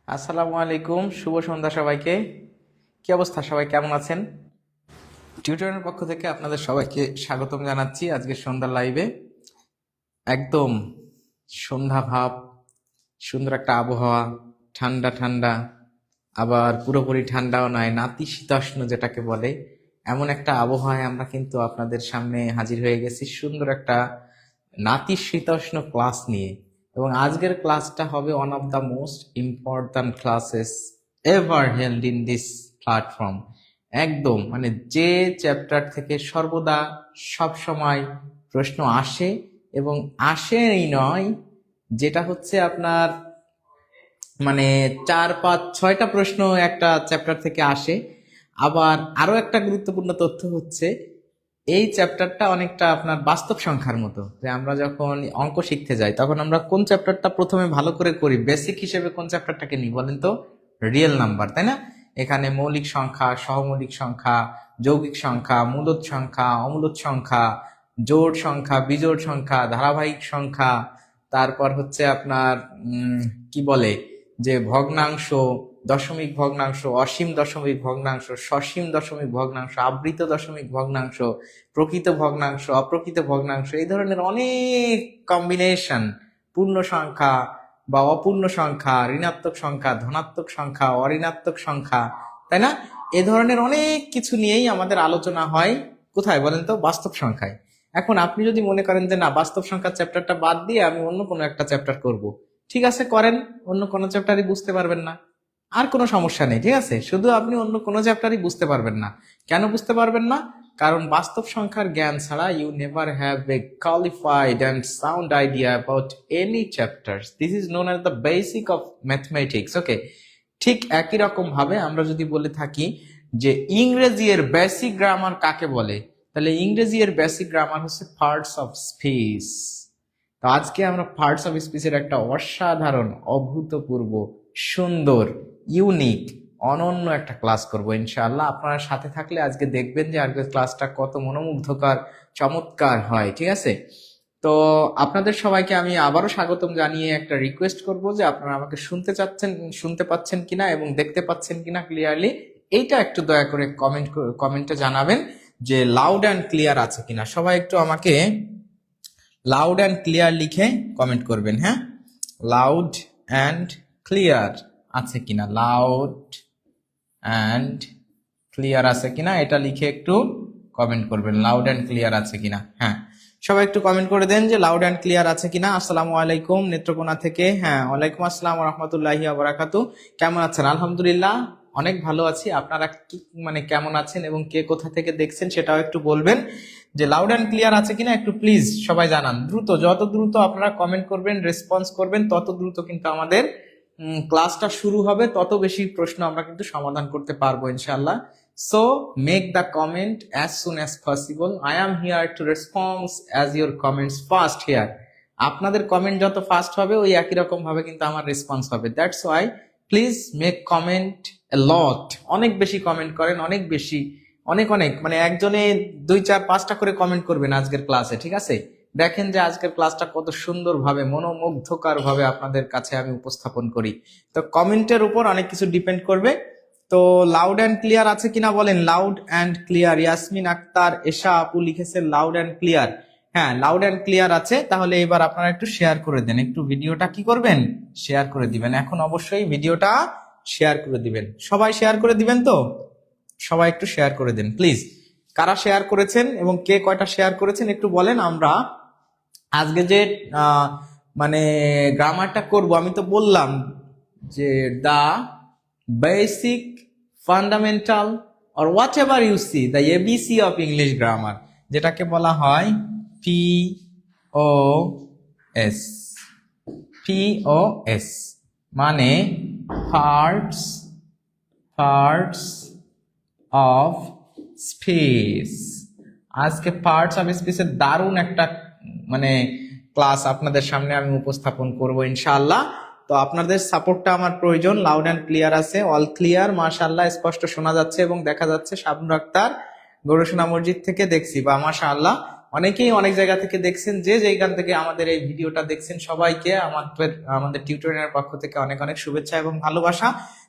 আসসালামু আলাইকুম, শুভ সন্ধ্যা সবাইকে। কি অবস্থা, সবাই কেমন আছেন? টিউটরের পক্ষ থেকে আপনাদের সবাইকে স্বাগতম জানাচ্ছি আজকে সন্ধ্যার লাইভে। একদম সন্ধ্যা ভাব, সুন্দর একটা আবহাওয়া, ঠান্ডা ঠান্ডা, আবার পুরোপুরি ঠান্ডাও নয়, নাতিশীতোষ্ণ যেটাকে বলে, এমন একটা আবহাওয়ায় আমরা কিন্তু আপনাদের সামনে হাজির হয়ে গেছি সুন্দর একটা নাতিশীতোষ্ণ ক্লাস নিয়ে। এবং আজকের ক্লাসটা হবে one of the most important classes ever held in this platform. একদম মানে যে চ্যাপ্টার থেকে সর্বদা সব সময় প্রশ্ন আসে, এবং আসেই নয়, যেটা হচ্ছে আপনার মানে 4 5 6টা প্রশ্ন একটা চ্যাপ্টার থেকে আসে। আবার আরো একটা গুরুত্বপূর্ণ তথ্য হচ্ছে, এই চ্যাপ্টারটা অনেকটা আপনার বাস্তব সংখ্যার মতো। যে আমরা যখন অঙ্ক শিখতে যাই তখন আমরা কোন চ্যাপ্টারটা প্রথমে ভালো করে করি, বেসিক হিসেবে কোন চ্যাপ্টারটাকে নিই বলেন তো? রিয়েল নাম্বার, তাই না? এখানে মৌলিক সংখ্যা, সহমৌলিক সংখ্যা, যৌগিক সংখ্যা, মূলদ সংখ্যা, অমূলদ সংখ্যা, জোড় সংখ্যা, বিজোড় সংখ্যা, ধারাবাহিক সংখ্যা, তারপর হচ্ছে আপনার কি বলে যে ভগ্নাংশ, দশমিক ভগ্নাংশ, অসীম দশমিক ভগ্নাংশ, সসীম দশমিক ভগ্নাংশ, আবৃত দশমিক ভগ্নাংশ, প্রকৃত ভগ্নাংশ, অপ্রকৃত ভগ্নাংশ, এই ধরনের অনেক কম্বিনেশন, পূর্ণ সংখ্যা বা অপূর্ণ সংখ্যা, ঋণাত্মক সংখ্যা, ধনাত্মক সংখ্যা, অঋণাত্মক সংখ্যা, তাই না? এ ধরনের অনেক কিছু নিয়েই আমাদের আলোচনা হয়। কোথায় বলেন তো? বাস্তব সংখ্যায়। এখন আপনি যদি মনে করেন যে না, বাস্তব সংখ্যার চ্যাপ্টারটা বাদ দিয়ে আমি অন্য কোনো একটা চ্যাপ্টার করব, ঠিক আছে, করেন। অন্য কোনো চ্যাপ্টারই বুঝতে পারবেন না, আর কোনো সমস্যা নেই, ঠিক আছে। শুধু আপনি অন্য কোনো চ্যাপ্টারই বুঝতে পারবেন না। কেন বুঝতে পারবেন না? কারণ বাস্তব সংখ্যার জ্ঞান ছাড়া you never have a qualified and sound idea about any chapters. This is known as the basic of mathematics. Okay, ঠিক একই রকম ভাবে আমরা যদি বলে থাকি যে ইংরেজি এর বেসিক গ্রামার কাকে বলে, তাহলে ইংরেজি এর বেসিক গ্রামার হচ্ছে পার্টস অফ স্পিচ। তো আজকে আমরা পার্টস অফ স্পিচের একটা অসাধারণ, অভূতপূর্ব, সুন্দর, ইউনিক, অনন্য একটা ক্লাস করব ইনশাআল্লাহ। আপনারা সাথে থাকলে আজকে দেখবেন যে আজকের ক্লাসটা কত মনোমুগ্ধকর, চমৎকার হয়, ঠিক আছে। তো আপনাদের সবাইকে আমি আবারও স্বাগতম জানিয়ে একটা রিকোয়েস্ট করব যে আপনারা আমাকে শুনতে পাচ্ছেন কিনা এবং দেখতে পাচ্ছেন কিনা ক্লিয়ারলি, এইটা একটু দয়া করে কমেন্টে জানাবেন যে লাউড অ্যান্ড ক্লিয়ার আছে কিনা। সবাই একটু আমাকে লাউড অ্যান্ড ক্লিয়ার লিখে কমেন্ট করবেন, হ্যাঁ? লাউড অ্যান্ড ক্লিয়ার আছে কিনা, লাউড অ্যান্ড ক্লিয়ার আছে কিনা এটা লিখে একটু কমেন্ট করবেন, লাউড অ্যান্ড ক্লিয়ার আছে কিনা। হ্যাঁ, সবাই একটু কমেন্ট করে দেন যে লাউড অ্যান্ড ক্লিয়ার আছে কিনা। আসসালামু আলাইকুম নেত্রকোনা থেকে। হ্যাঁ, ওয়ালাইকুম আসসালাম ওয়া রাহমাতুল্লাহি ওয়া বারাকাতু। কেমন আছেন? আলহামদুলিল্লাহ, অনেক ভালো আছি। আপনারা কি মানে কেমন আছেন এবং কে কোথা থেকে দেখছেন সেটাও একটু বলবেন। যে লাউড অ্যান্ড ক্লিয়ার আছে কিনা একটু প্লিজ সবাই জানান দ্রুত। যত দ্রুত আপনারা কমেন্ট করবেন, রেসপন্স করবেন, তত দ্রুত কিন্তু আমাদের ক্লাসটা শুরু হবে, তত বেশি প্রশ্ন আমরা কিন্তু সমাধান করতে পারবো ইনশাআল্লাহ। So make the comment as soon as possible. I am here to response as your comments fast here. আপনাদের কমেন্ট যত ফাস্ট হবে ওই একই রকম ভাবে কিন্তু আমার রেসপন্স হবে। That's why please make comment a lot. অনেক বেশি কমেন্ট করেন, অনেক বেশি, অনেক অনেক, মানে একজনে 2 4 5টা করে কমেন্ট করবেন আজকের ক্লাসে, ঠিক আছে। দেখেন যে আজকের ক্লাসটা কত সুন্দরভাবে, মনোমুগ্ধকর ভাবে আপনাদের কাছে আমি উপস্থাপন করি। তো কমেন্টের উপর অনেক কিছু ডিপেন্ড করবে। তো লাউড অ্যান্ড ক্লিয়ার আছে কিনা বলেন, loud and clear. Yasmin Akter, Esha আপু লিখেছে লাউড অ্যান্ড ক্লিয়ার। হ্যাঁ, লাউড অ্যান্ড ক্লিয়ার আছে। তাহলে এবার আপনারা একটু শেয়ার করে দেন, একটু ভিডিওটা কি করবেন, শেয়ার করে দিবেন। এখন অবশ্যই ভিডিওটা শেয়ার করে দিবেন। সবাই শেয়ার করে দিবেন তো? সবাই একটু শেয়ার করে দেন প্লিজ। কারা শেয়ার করেছেন এবং কে কয়টা শেয়ার করেছেন একটু বলেন। আমরা আজকে যে মানে গ্রামারটা করব, আমি তো বললাম যে the basic, fundamental or whatever you see, the ABC of English grammar, যেটাকে বলা হয় POS। POS মানে পার্টস পার্টস অফ স্পেস। আজকে পার্টস অফ স্পেসের দারুণ একটা মানে ক্লাস আপনাদের সামনে আমি উপস্থাপন করব ইনশাআল্লাহ। তো আপনাদের সাপোর্টটা আমার প্রয়োজন। লাউড অ্যান্ড ক্লিয়ার আছে, অল ক্লিয়ার, মাশাআল্লাহ, স্পষ্ট শোনা যাচ্ছে এবং দেখা যাচ্ছে। শাবনুর আক্তার, গরুসোনা মসজিদ থেকে দেখছি, বা মাশাআল্লাহ, অনেকেই অনেক জায়গা থেকে দেখছেন, যে যেখান থেকে আমাদের এই ভিডিওটা দেখছেন সবাইকে আমাদের টিউটোরিয়ালের পক্ষ থেকে অনেক অনেক শুভেচ্ছা এবং ভালোবাসা।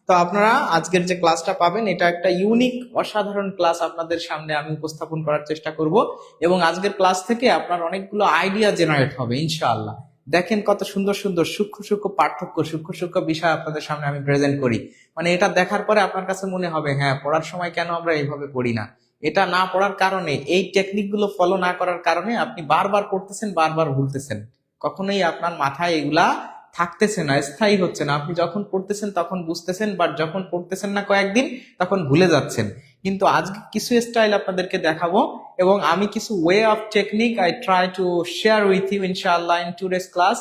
তো আপনারা আজকের যে ক্লাসটা পাবেন এটা একটা ইউনিক অসাধারণ ক্লাস আপনাদের সামনে আমি উপস্থাপন করার চেষ্টা করব, এবং আজকের ক্লাস থেকে আপনার অনেকগুলো আইডিয়া জেনারেট হবে ইনশাআল্লাহ। দেখেন কত সুন্দর সুন্দর সূক্ষ্ম সূক্ষ্ম পার্থক্য, সূক্ষ্ম সূক্ষ্ম বিষয় আপনাদের সামনে আমি প্রেজেন্ট করি। মানে এটা দেখার পরে আপনার কাছে মনে হবে হ্যাঁ, পড়ার সময় কেন আমরা এইভাবে পড়ি না। এটা না পড়ার কারণে, এই টেকনিক গুলো ফলো না করার কারণে আপনি বারবার পড়তেছেন, বারবার ভুলতেছেন, কখনোই আপনার মাথায় এগুলা থাকতেছে না, স্থায়ী হচ্ছে না। আপনি যখন পড়তেছেন তখন বুঝতেছেন, বাট যখন পড়তেছেন না কয়েকদিন তখন ভুলে যাচ্ছেন। কিন্তু আজকে কিছু স্টাইল আপনাদেরকে দেখাবো, এবং আমি কিছু way of technique I try to share with you ইনশাআল্লাহ in today's class.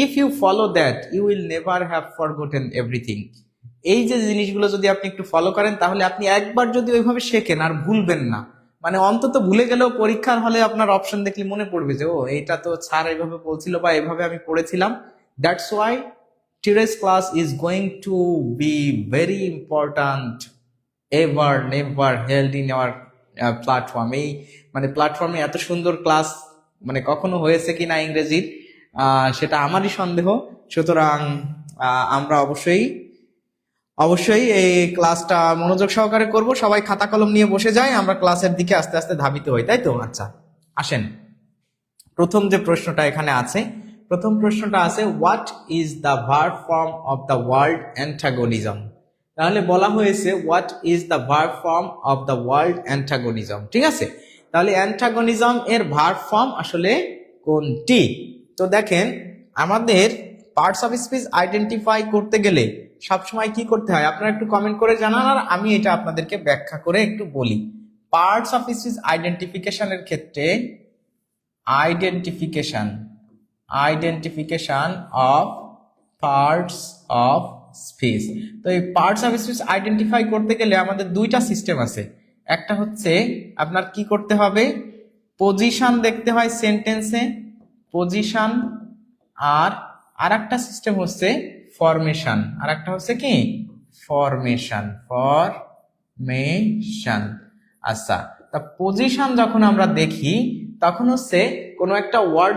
If you follow that you will never have forgotten everything. এই যে জিনিসগুলো যদি আপনি একটু ফলো করেন, তাহলে আপনি একবার যদি ওইভাবে শেখেন আর ভুলবেন না। মানে অন্তত ভুলে গেলেও পরীক্ষার হলে আপনার অপশন দেখলে মনে পড়বে যে ও এইটা তো স্যার এইভাবে বলছিল বা এইভাবে আমি পড়েছিলাম। That's why today's class is going to be very important ever never held in our platform. এই মানে প্ল্যাটফর্মে এত সুন্দর ক্লাস মানে কখনো হয়েছে কিনা ইংরেজির, সেটা আমারই সন্দেহ। সুতরাং আমরা অবশ্যই এই ক্লাসটা মনোযোগ সহকারে করব। সবাই খাতা কলম নিয়ে বসে যায়, আমরা ক্লাসের দিকে আস্তে আস্তে ধাবিত হই, তাই তো? আচ্ছা আসেন, প্রথম যে প্রশ্নটা এখানে আছে, প্রথম প্রশ্নটা আছে what is the verb form of the word antagonism. তাহলে বলা হয়েছে what is the verb form of the word antagonism, ঠিক আছে? তাহলে অ্যান্টাগনিজম এর ভার্ব ফর্ম আসলে কোনটি? তো দেখেন, আমাদের পার্টস অফ স্পিচ আইডেন্টিফাই করতে গেলে সবসময় কি করতে হয় আপনারা একটু কমেন্ট করে জানান, আর আমি এটা আপনাদেরকে ব্যাখ্যা করে একটু বলি। পার্টস অফ স্পিচ আইডেন্টিফিকেশনের ক্ষেত্রে identification of parts of speech, তো এই পার্টস অফ স্পিচ আইডেন্টিফাই করতে গেলে আমাদের দুইটা সিস্টেম আছে। একটা হচ্ছে আপনার কি করতে হবে, পজিশন দেখতে হয় সেন্টেন্সে, পজিশন, আর একটা সিস্টেম হচ্ছে ফরমেশন, আর একটা হচ্ছে কি ফরমেশন। আচ্ছা, তা পজিশন যখন আমরা দেখি তখন হচ্ছে কোনো একটা ওয়ার্ড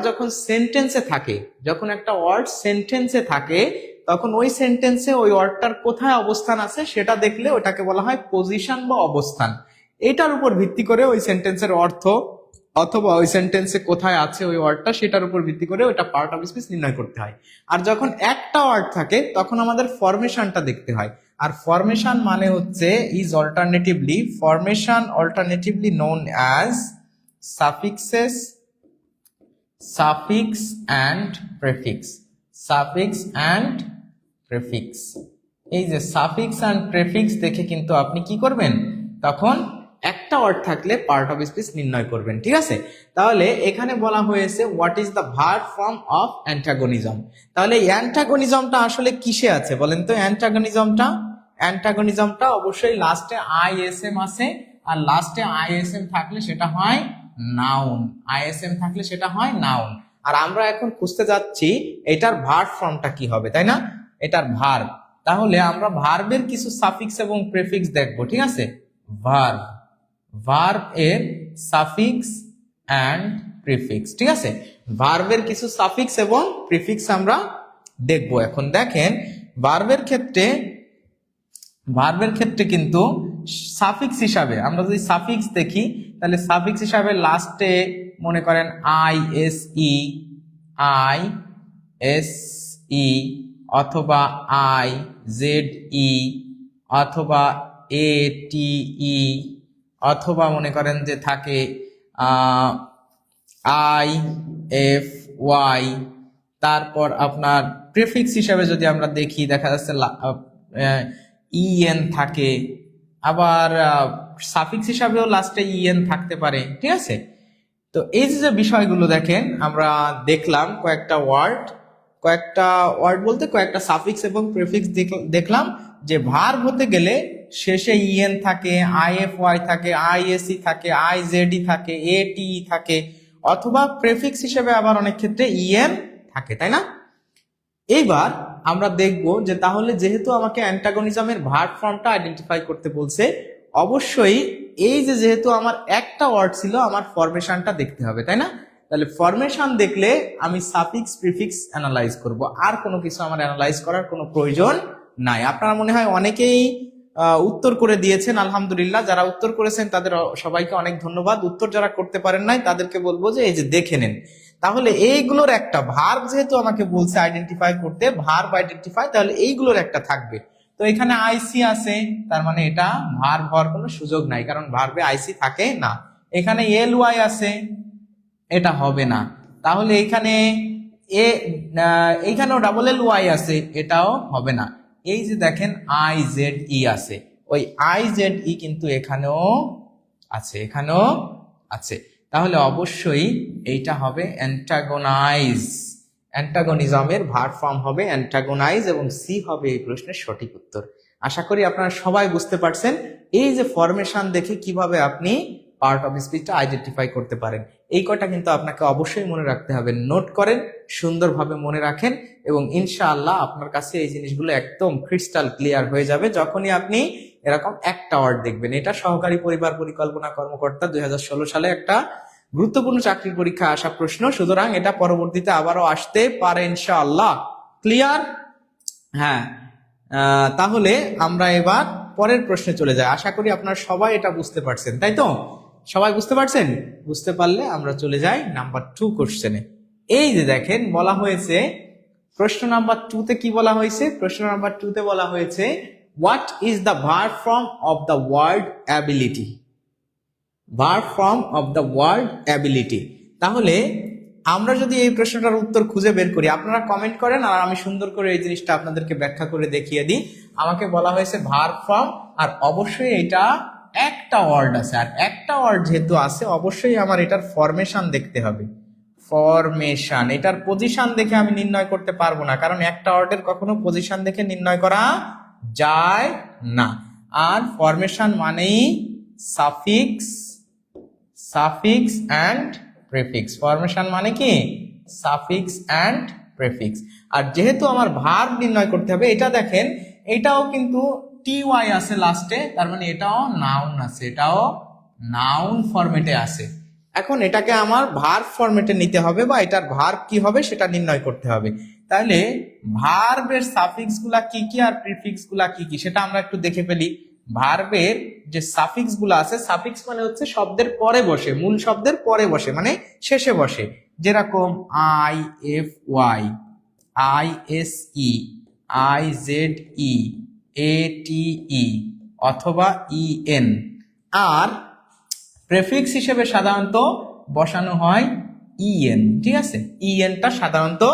যখন একটা ওয়ার্ড সেন্টেন্সে থাকে তখন ওই সেন্টেন্সে ওই ওয়ার্ডটার কোথায় অবস্থান আছে সেটা দেখলে ওটাকে বলা হয় পজিশন বা অবস্থান। এটার উপর ভিত্তি করে ওই সেন্টেন্সের অর্থ অথবা ওই সেন্টেন্সে কোথায় আছে ওই ওয়ার্ডটা সেটার উপর ভিত্তি করে ওটা পার্ট অফ স্পিচ নির্ণয় করতে হয়। আর যখন একটা ওয়ার্ড থাকে তখন আমাদের ফরমেশনটা দেখতে হয়। আর ফরমেশন মানে হচ্ছে alternatively known as suffix and prefix. এই যে সাফিক্স অ্যান্ড প্রেফিক্স দেখে কিন্তু আপনি কি করবেন, তখন একটা ওয়ার্ড থাকলে পার্ট অফ স্পিচ নির্ণয় করবেন, ঠিক আছে? তাহলে এখানে বলা হয়েছে what is the verb form of antagonism. তাহলে অ্যান্টাগনিজমটা আসলে কিসে আছে বলেন তো? অ্যান্টাগনিজমটা অবশ্যই লাস্টে আইএসএম আছে, আর লাস্টে আইএসএম থাকলে সেটা হয় নাউন। আর আমরা এখন খুঁজতে যাচ্ছি এটার ভার্ব ফর্মটা কি হবে, তাই না? এটার ভার্ব। তাহলে আমরা ভার্বের কিছু সাফিক্স এবং প্রেফিক্স দেখবো, ঠিক আছে? ভার্ব এর সাফিক্স অ্যান্ড প্রিফিক্স, ঠিক আছে? ভার্বের কিছু সাফিক্স এবং প্রিফিক্স আমরা দেখবো। এখন দেখেন, ভার্বের ক্ষেত্রে কিন্তু সাফিক্স হিসাবে আমরা যদি সাফিক্স দেখি, তাহলে সাফিক্স হিসাবে লাস্টে মনে করেন আইএসই অথবা আইজেডই অথবা এটিই, অথবা মনে করেন যে থাকে IFY। তারপর আপনার প্রিফিক্স হিসাবে যদি আমরা দেখি, দেখা যাচ্ছে EN থাকে, আবার সাফিক্স হিসাবেও লাস্টে EN থাকতে পারে, ঠিক আছে? তো এই যে বিষয়গুলো দেখেন, আমরা দেখলাম কয়েকটা ওয়ার্ড বলতে কয়েকটা সাফিক্স এবং প্রিফিক্স দেখলাম যে ভার্ব হতে গেলে শেষে EN থাকে, IFY থাকে, ISE থাকে, IZE থাকে, ATE থাকে, অথবা প্রেফিক্স হিসেবে আবার অনেক ক্ষেত্রে EN থাকে, তাই না? এইবার আমরা দেখব যে তাহলে যেহেতু আমাকে অ্যান্টাগনিজমের ভার্ব ফর্মটা আইডেন্টিফাই করতে বলছে, অবশ্যই এই যে যেহেতু আমার একটা ওয়ার্ড ছিল, আমার ফরমেশনটা দেখতে হবে, তাই না? তাহলে ফরমেশন দেখলে আমি সাফিক্স প্রিফিক্স অ্যানালাইজ করব, আর কোনো কিছু আমার অ্যানালাইজ করার কোনো প্রয়োজন নাই। আপনারা মনে হয় অনেকেই উত্তর করে দিয়েছেন, আলহামদুলিল্লাহ। যারা উত্তর করেছেন তাদের সবাইকে অনেক ধন্যবাদ। উত্তর যারা করতে পারেন নাই তাদেরকে বলবো যে এই যে দেখে নেন। তাহলে এইগুলোর একটা ভার্ব যেহেতু আমাকে বলছে আইডেন্টিফাই করতে, ভার্ব আইডেন্টিফাই, তাহলে এইগুলোর একটা থাকবে। তো এখানে আইসি আছে, তার মানে এটা ভার্ব হওয়ার কোনো সুযোগ নাই, কারণ ভার্বে আইসি থাকে না। এখানে এল ওয়াই আছে, এটা হবে না। তাহলে এখানে এইখানেও ডাবল এল ওয়াই আছে, এটাও হবে না। এই যে দেখেন আই জেড ই আছে, ওই আই জেড ই কিন্তু এখানেও আছে, এখানেও আছে। তাহলে অবশ্যই এইটা হবে অ্যান্টাগোনাইজ, অ্যান্টাগনিজমের ভার্ব ফর্ম হবে অ্যান্টাগোনাইজ, এবং সি হবে এই প্রশ্নের সঠিক উত্তর। আশা করি আপনারা সবাই বুঝতে পারছেন এই যে ফরমেশন দেখে কিভাবে আপনি পার্ট অফ স্পিচটা আইডেন্টিফাই করতে পারেন। এই কয়টা কিন্তু আপনাকে অবশ্যই মনে রাখতে হবে। নোট করেন, সুন্দরভাবে মনে রাখেন, এবং ইনশাআল্লাহ আপনার কাছে এই জিনিসগুলো একদম ক্রিস্টাল ক্লিয়ার হয়ে যাবে যখনই আপনি এরকম একটা ওয়ার্ড দেখবেন। এটা সহকারী পরিবার পরিকল্পনা কর্মকর্তা 2016 সালে একটা গুরুত্বপূর্ণ চাকরির পরীক্ষা আসা প্রশ্ন, সুতরাং এটা পরবর্তীতে আবারও আসতে পারে ইনশাআল্লাহ। ক্লিয়ার? হ্যাঁ। তাহলে আমরা এবার পরের প্রশ্নে চলে যাই। আশা করি আপনারা সবাই এটা বুঝতে পারছেন, তাই তো? সবাই বুঝতে পারছেন? বুঝতে পারলে আমরা চলে যাই নাম্বার 2 কোশ্চেনে। এই যে দেখেন বলা হয়েছে প্রশ্ন নাম্বার 2 তে কি বলা হয়েছে? প্রশ্ন নাম্বার 2 তে বলা হয়েছে what is the verb form of the word ability. Verb form of the word ability. তাহলে আমরা যদি এই প্রশ্নটার উত্তর খুঁজে বের করি, আপনারা কমেন্ট করেন আর আমি সুন্দর করে এই জিনিসটা আপনাদেরকে ব্যাখ্যা করে দেখিয়ে দিই। আমাকে বলা হয়েছে ভার্ব ফর্ম, আর অবশ্যই এটা একটা ওয়ার্ড আছে, আর একটা ওয়ার্ড যেহেতু আছে অবশ্যই আমার এটার ফরমেশন দেখতে হবে। ফরমেশন, এটার পজিশন দেখে আমি নির্ণয় করতে পারবো না, কারণ একটা ওয়ার্ডের কখনো পজিশন দেখে নির্ণয় করা যায় না। আর ফরমেশন মানেই suffix, suffix and prefix. Formation মানে কি? Suffix and prefix. আর যেহেতু আমার ভার্ব নির্ণয় করতে হবে, এটা দেখেন এটাও কিন্তু টি ওয়াই আছে লাস্টে, তার মানে এটাও নাউন আছে, এটাও নাউন ফরম্যাটে আছে। এখন এটাকে আমার ভার্ব ফরম্যাটে নিতে হবে, বা এটার ভার্ব কি হবে সেটা নির্ণয় করতে হবে। তাহলে ভার্বের সাফিক্স গুলা কি কি আর প্রিফিক্স গুলা কি কি সেটা আমরা একটু দেখে ফেলি। ভার্বের যে সাফিক্স গুলো আছে, সাফিক্স মানে হচ্ছে শব্দের পরে বসে, মূল শব্দের পরে বসে, মানে শেষে বসে। যেরকম I F Y, I S E, I Z E, A T E, অথবা ই এন। আর প্রেফিক্স হিসেবে সাধারণত বসানো হয় ইএন, ঠিক আছে? ইএনটা সাধারণত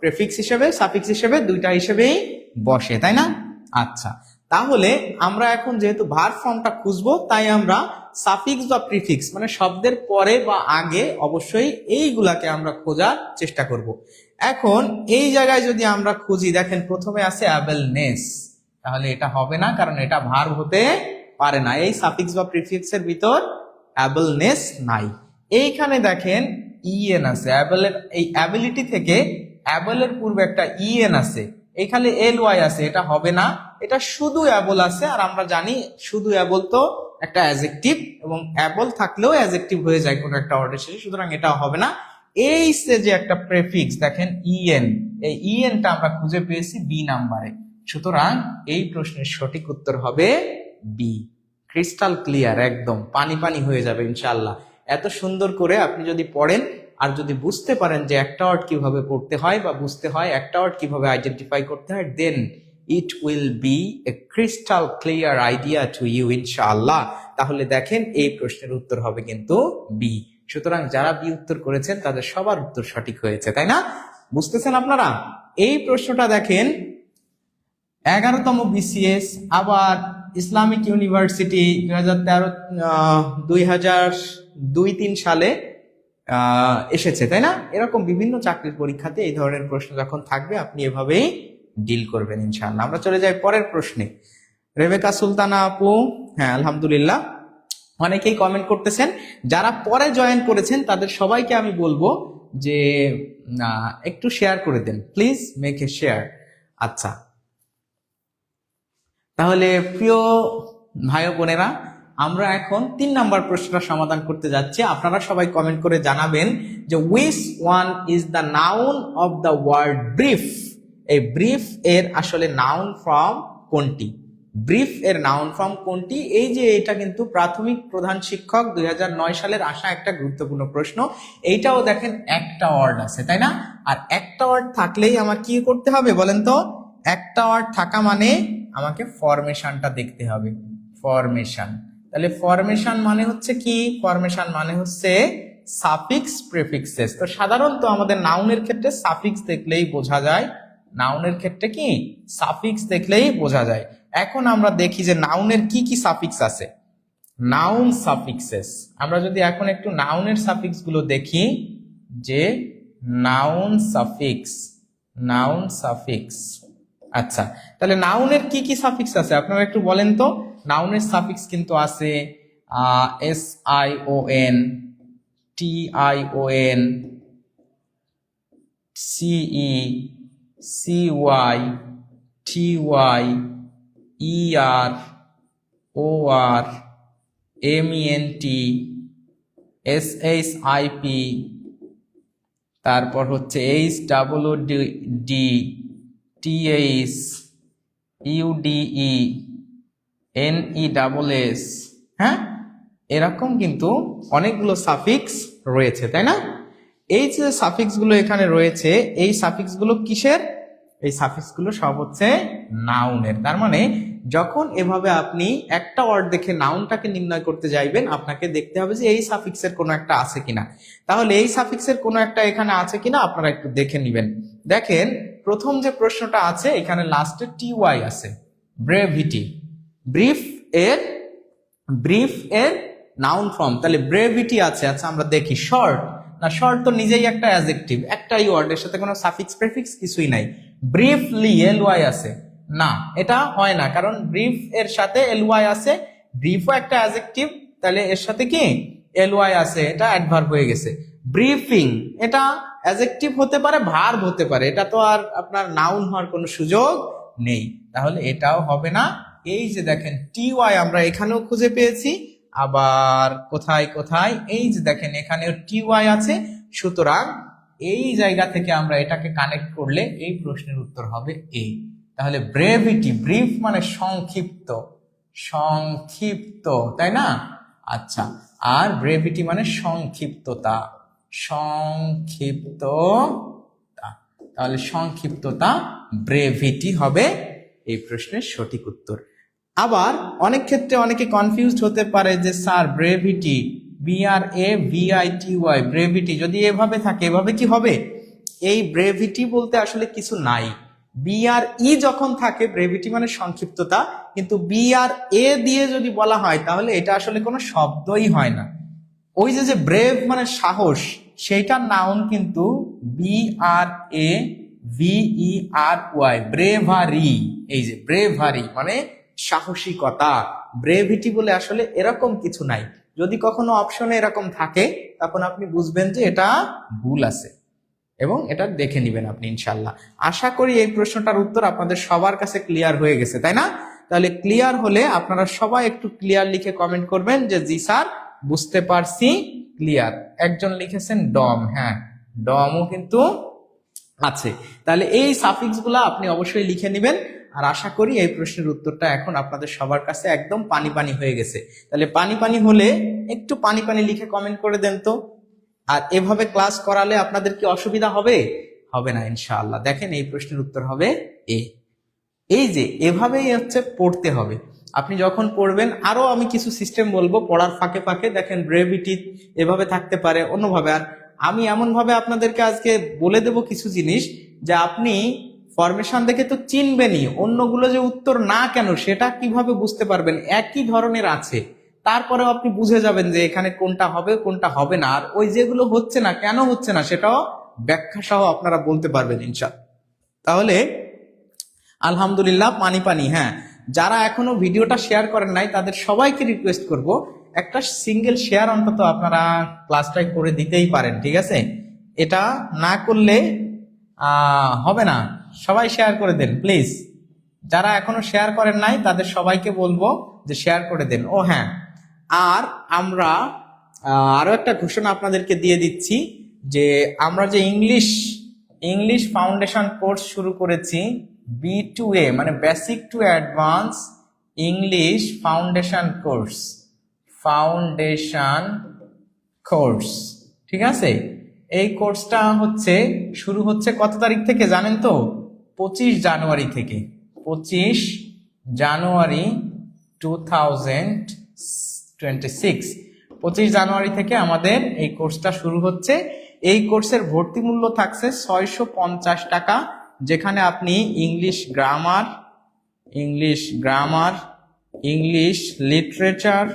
প্রেফিক্স হিসেবে, সাফিক্স হিসেবে, দুইটা হিসেবেই বসে, তাই না? আচ্ছা, তাহলে আমরা এখন যেহেতু ভার্ব ফর্মটা খুঁজবো, তাই আমরা সাফিক্স বা প্রিফিক্স মানে শব্দের পরে বা আগে অবশ্যই এইগুলাকে আমরা খোঁজার চেষ্টা করব। এখন এই জায়গায় যদি আমরা খুঁজি, দেখেন প্রথমে আছে অ্যাবেলনেস, তাহলে এটা হবে না, কারণ এটা ভার্ব হতে পারে না। এই সাফিক্স বা প্রিফিক্স এর ভিতর অ্যাবেলনেস নাই। এইখানে দেখেন ইএন আছে, অ্যাবেলের এই অ্যাবিলিটি থেকে অ্যাবলের পূর্বে একটা ইএন আছে, এখানে এল ওয়াই আছে, এটা হবে না, এটা শুধু অ্যাবল আছে। আর আমরা জানি শুধু অ্যাবল তো একটা অ্যাডজেক্টিভ, এবং অ্যাবল থাকলেও অ্যাডজেক্টিভ হয়ে যায় কোনো একটা ওয়ার্ডের শেষে, সুতরাং এটা হবে না। এই যে একটা প্রেফিক্স দেখেন ইএন, এই ইএনটা আমরা খুঁজে পেয়েছি বি নাম্বারে, সুতরাং এই প্রশ্নের সঠিক উত্তর হবে বি। ক্রিস্টাল ক্লিয়ার, একদম পানি পানি হয়ে যাবে ইনশাআল্লাহ। এত সুন্দর করে আপনি যদি পড়েন আর যদি বুঝতে পারেন যে একটা ওয়ার্ড কিভাবে পড়তে হয় বা বুঝতে হয়, একটা ওয়ার্ড কিভাবে আইডেন্টিফাই করতে হয়, then it will be a crystal clear idea to you ইনশাআল্লাহ। তাহলে দেখেন এই প্রশ্নের উত্তর হবে কিন্তু বি। সুতরাং যারা বি উত্তর করেছেন তাদের সবার উত্তর সঠিক হয়েছে, তাই না? বুঝতেছেন আপনারা? এই প্রশ্নটা দেখেন 11তম বিসিএস, আবার ইসলামিক ইউনিভার্সিটি 2002-3 সালে এসেছে, তাই না? এরকম বিভিন্ন চাকরির পরীক্ষাতে এই ধরনের প্রশ্ন যখন থাকবে আপনি এভাবেই ডিল করবেন ইনশাআল্লাহ। আমরা চলে যাই পরের প্রশ্নে। রেবেকা সুলতানা আপু, হ্যাঁ আলহামদুলিল্লাহ, অনেকেই কমেন্ট করতেছেন। যারা পরে জয়েন করেছেন তাদের সবাইকে আমি বলবো যে একটু শেয়ার করে দেন, প্লিজ মেক এ শেয়ার। আচ্ছা, তাহলে প্রিয় ভাই বোনেরা, আমরা এখন 3 নাম্বার প্রশ্নটা সমাধান করতে যাচ্ছি। আপনারা সবাই কমেন্ট করে জানাবেন যে which one is the noun of the word brief। এই ব্রিফ এর আসলে নাউন ফর্ম কোনটি, ব্রিফ এর নাউন ফর্ম কোনটি? এই যে এটা কিন্তু প্রাথমিক প্রধান শিক্ষক 2009 সালের আসা একটা গুরুত্বপূর্ণ প্রশ্ন। এইটাও দেখেন একটা ওয়ার্ড আছে, তাই না? আর একটা ওয়ার্ড থাকলেই আমার কি করতে হবে বলেন তো? একটা ওয়ার্ড থাকা মানে আমাকে ফরমেশনটা দেখতে হবে, ফরমেশন। তাহলে ফরমেশন মানে হচ্ছে কি? ফরমেশন মানে হচ্ছে সাফিক্স প্রেফিক্সেস। তো সাধারণত আমাদের নাউনের ক্ষেত্রে সাফিক্স দেখলেই বোঝা যায়, নাউনের ক্ষেত্রে কি সাফিক্স দেখলেই বোঝা যায়। এখন আমরা দেখি যে নাউনের কি কি সাফিক্স আছে, নাউন সাফিক্সেস। আমরা যদি এখন একটু নাউনের সাফিক্স গুলো দেখি, যে নাউন সাফিক্স, নাউন সাফিক্স। আচ্ছা, তাহলে নাউনের কি কি সাফিক্স আছে আপনারা একটু বলেন তো। নাউনের সাফিক্স কিন্তু আছে SION, TION, CE, CY, TY, ER, OR, MENT, SHIP, তারপর হচ্ছে HWD, TH, UDE, NESS। হ্যাঁ, এরকম কিন্তু অনেকগুলো সাফিক্স রয়েছে, তাই না? এই যে সাফিক্স গুলো এখানে রয়েছে, এই সাফিক্স গুলো কিসের? এই সাফিক্স গুলো সব হচ্ছে নাউনের। তার মানে যখন এভাবে আপনি একটা ওয়ার্ড দেখে নাউনটাকে নির্ণয় করতে যাইবেন, আপনাকে দেখতে হবে যে এই সাফিক্সের কোনো একটা আছে কিনা। তাহলে এই সাফিক্সের কোনো একটা এখানে আছে কিনা আপনারা একটু দেখে নেবেন। দেখেন প্রথম যে প্রশ্নটা আছে, এখানে লাস্টে TY আছে, ব্রেভিটি। ব্রিফ এর নাউন ফর্ম, তাহলে ব্রেভিটি আছে। আচ্ছা আমরা দেখি শর্ট, না শর্ট তো নিজেই একটা অ্যাডজেক্টিভ, একটাই ওয়ার্ড, এর সাথে কোনো সাফিক্স প্রেফিক্স কিছুই নাই। ব্রিফলি LY আছে, না এটা হয় না, কারণ ব্রিফ এর সাথে LY আছে, ব্রিফও একটা অ্যাডজেক্টিভ, তাহলে এর সাথে কি LY আছে, এটা অ্যাডভার্ব হয়ে গেছে। ব্রিফিং, এটা অ্যাডজেক্টিভ হতে পারে, ভার্ব হতে পারে, এটা তো আর আপনার নাউন হওয়ার কোনো সুযোগ নেই, তাহলে এটাও হবে না। এই যে দেখেন TY আমরা এখানেও খুঁজে পেয়েছি, আবার কোথায় কোথায় এই যে দেখেন এখানেও TY আছে। সুতরাং এই জায়গা থেকে আমরা এটাকে কানেক্ট করলে এই প্রশ্নের উত্তর হবে A। তাহলে ব্রেভিটি, ব্রিফ মানে সংক্ষিপ্ত, সংক্ষিপ্ত, তাই না? আচ্ছা, আর ব্রেভিটি মানে সংক্ষিপ্ততা, সংক্ষিপ্ততা, তাহলে সংক্ষিপ্ততা ব্রেভিটি হবে এই প্রশ্নের সঠিক উত্তর। আবার অনেক ক্ষেত্রে অনেকে কনফিউজড হতে পারে যে স্যার ব্রেভিটি, BRAVITY, ব্রেভিটি যদি এভাবে থাকে, এভাবে কি হবে? এই ব্রেভিটি বলতে আসলে কিছু নাই। BRE যখন থাকে, ব্রেভিটি মানে সংক্ষিপ্ততা, কিন্তু BRA দিয়ে যদি বলা হয় তাহলে এটা আসলে কোনো শব্দই হয় না। ওই যে ব্রেভ মানে সাহস, সেইটার নাউন কিন্তু BRAVERY, ব্রেভারি। এই যে ব্রেভারি মানে সাহসিকতা, ব্রেভিটি বলে আসলে এরকম কিছু নাই। যদি কখনো অপশনে এরকম থাকে তখন আপনি বুঝবেন যে এটা ভুল আছে এবং এটা দেখে নেবেন আপনি ইনশাল্লাহ। আশা করি এই প্রশ্নটার উত্তর আপনাদের সবার কাছে ক্লিয়ার হয়ে গেছে, তাই না? তাহলে ক্লিয়ার হলে আপনারা সবাই একটু ক্লিয়ার লিখে কমেন্ট করবেন যে জি স্যার বুঝতে পারছি, ক্লিয়ার। একজন লিখেছেন ডম, হ্যাঁ ডমও কিন্তু আছে। তাহলে এই সাফিক্স গুলা আপনি অবশ্যই লিখে নেবেন। আর আশা করি এই প্রশ্নের উত্তরটা এখন আপনাদের সবার কাছে একদম পানি পানি হয়ে গেছে। তাহলে পানি পানি হলে একটু পানি পানি লিখে কমেন্ট করে দেন তো। আর এভাবে ক্লাস করালে আপনাদের কি অসুবিধা হবে? হবে না ইনশাআল্লাহ। দেখেন এই প্রশ্নের উত্তর হবে A। এই যে এভাবেই হচ্ছে পড়তে হবে। আপনি যখন পড়বেন, আরো আমি কিছু সিস্টেম বলবো পড়ার ফাঁকে ফাঁকে, দেখেন ব্রেভিটি এভাবে থাকতে পারে, অন্যভাবে। আর আমি এমন ভাবে আপনাদেরকে আজকে বলে দেব কিছু জিনিস যে আপনি ফরমেশন দেখে তো চিনবেনই, অন্যগুলো যে উত্তর না কেন সেটা কিভাবে বুঝতে পারবেন, একই ধরনের আছে, তারপরেও আপনি বুঝে যাবেন যে এখানে কোনটা হবে কোনটা হবে না। আর ওই যেগুলো হচ্ছে না কেন হচ্ছে না সেটাও ব্যাখ্যা সহ আপনারা বলতে পারবেন ইনশাআল্লাহ। তাহলে আলহামদুলিল্লাহ পানি পানি। হ্যাঁ, যারা এখনো ভিডিওটা শেয়ার করেন নাই তাদের সবাইকে রিকোয়েস্ট করব একটা সিঙ্গেল শেয়ার অন্তত আপনারা ক্লাসটাই করে দিতেই পারেন, ঠিক আছে? এটা না করলে হবে না, সবাই শেয়ার করে দেন প্লিজ। যারা এখনো শেয়ার করেন নাই তাদের সবাইকে বলবো যে শেয়ার করে দেন। ও হ্যাঁ, আর আমরা আরো একটা ঘোষণা আপনাদেরকে দিয়ে দিচ্ছি যে আমরা যে ইংলিশ ফাউন্ডেশন কোর্স শুরু করেছি, B2A মানে basic to advance English foundation course, ঠিক আছে? এই কোর্সটা শুরু হচ্ছে কত তারিখ থেকে জানেন তো? 25 জানুয়ারি থেকে। 25 জানুয়ারি 2026, 25 জানুয়ারি থেকে আমাদের এই কোর্সটা শুরু হচ্ছে। এই কোর্সের ভর্তি মূল্য থাকছে 650 টাকা, যেখানে আপনি ইংলিশ গ্রামার, ইংলিশ লিটারেচার,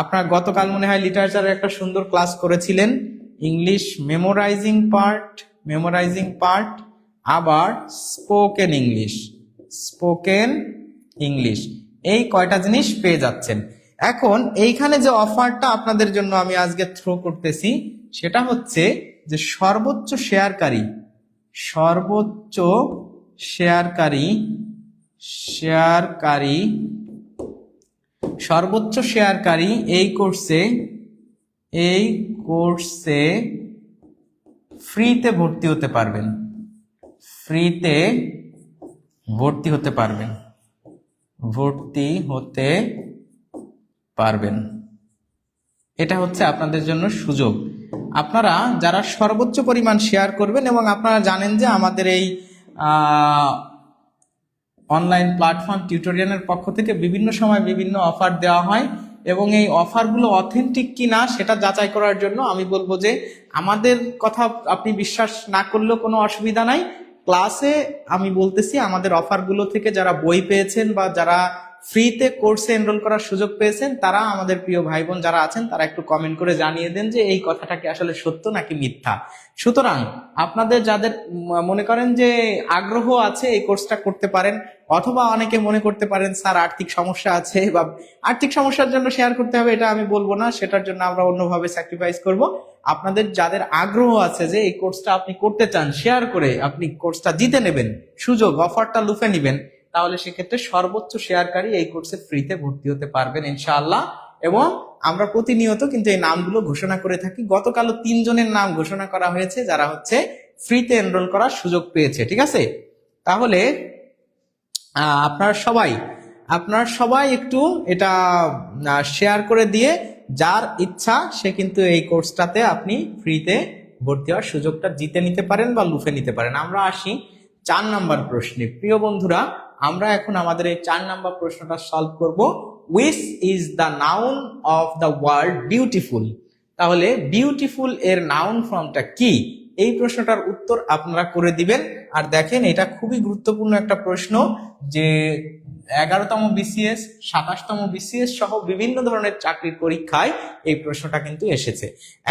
আপনার গতকাল মনে হয় লিটারেচারের একটা সুন্দর ক্লাস করেছিলেন, ইংলিশ মেমোরাইজিং পার্ট, আবার স্পোকেন ইংলিশ, এই কয়টা জিনিস পেয়ে যাচ্ছেন। এখন এইখানে যে অফারটা আপনাদের জন্য আমি আজকে থ্রো করতেছি সেটা হচ্ছে যে সর্বোচ্চ শেয়ারকারী এই কোর্সে ফ্রিতে ভর্তি হতে পারবেন। এটা হচ্ছে আপনাদের জন্য সুযোগ। আপনারা যারা সর্বোচ্চ পরিমাণ শেয়ার করবেন, এবং আপনারা জানেন যে আমাদের এই অনলাইন প্ল্যাটফর্ম টিউটোরিয়ালের পক্ষ থেকে বিভিন্ন সময় বিভিন্ন অফার দেওয়া হয়, এবং এই অফারগুলো অথেন্টিক কিনা সেটা যাচাই করার জন্য আমি বলবো যে আমাদের কথা আপনি বিশ্বাস না করলেও কোনো অসুবিধা নাই। ক্লাসে আমি বলতেছি আমাদের অফারগুলো থেকে যারা বই পেয়েছেন বা যারা ফ্রিতে কোর্সে এনরোল করার সুযোগ পেয়েছেন, তারা আমাদের প্রিয় ভাই বোন যারা আছেন তারা একটু কমেন্ট করে জানিয়ে দেন যে এই কথাটা কি আসলে সত্য নাকি মিথ্যা। সুতরাং আপনাদের যাদের মনে করেন যে আগ্রহ আছে এই কোর্সটা করতে পারেন, অথবা অনেকে মনে করতে পারেন স্যার আর্থিক সমস্যা আছে, বা আর্থিক সমস্যার জন্য শেয়ার করতে হবে এটা আমি বলবো না, সেটার জন্য আমরা অন্যভাবে স্যাক্রিফাইস করব। আপনাদের যাদের আগ্রহ আছে যে এই কোর্সটা আপনি করতে চান, শেয়ার করে আপনি কোর্সটা জিতে নেবেন, অফারটা লুফে নেবেন, তাহলে সেক্ষেত্রে সর্বোচ্চ শেয়ারকারী এই কোর্সে ফ্রিতে ভর্তি হতে পারবেন ইনশাআল্লাহ। এবং আমরা প্রতিনিয়ত কিন্তু এই নামগুলো ঘোষণা করে থাকি। গতকালও 3 জনের নাম ঘোষণা করা হয়েছে যারা ফ্রিতে এনরোল করার সুযোগ পেয়েছে, ঠিক আছে? তাহলে আপনারা সবাই একটু এটা শেয়ার করে দিয়ে, যার ইচ্ছা সে কিন্তু এই কোর্সটাতে আপনি ফ্রিতে ভর্তি হওয়ার সুযোগটা জিতে নিতে পারেন বা লুফে নিতে পারেন। আমরা আসি 4 নাম্বার প্রশ্নে। প্রিয় বন্ধুরা, আমরা এখন আমাদের এই 4 নাম্বার প্রশ্নটা সলভ করব। which is the noun of the word beautiful? তাহলে বিউটিফুল এর নাউন ফর্মটা কি? এই প্রশ্নটার উত্তর আপনারা করে দিবেন। আর দেখেন, এটা খুবই গুরুত্বপূর্ণ একটা প্রশ্ন, যে 11তম BCS, 27তম BCS সহ বিভিন্ন ধরনের চাকরির পরীক্ষায় এই প্রশ্নটা কিন্তু এসেছে।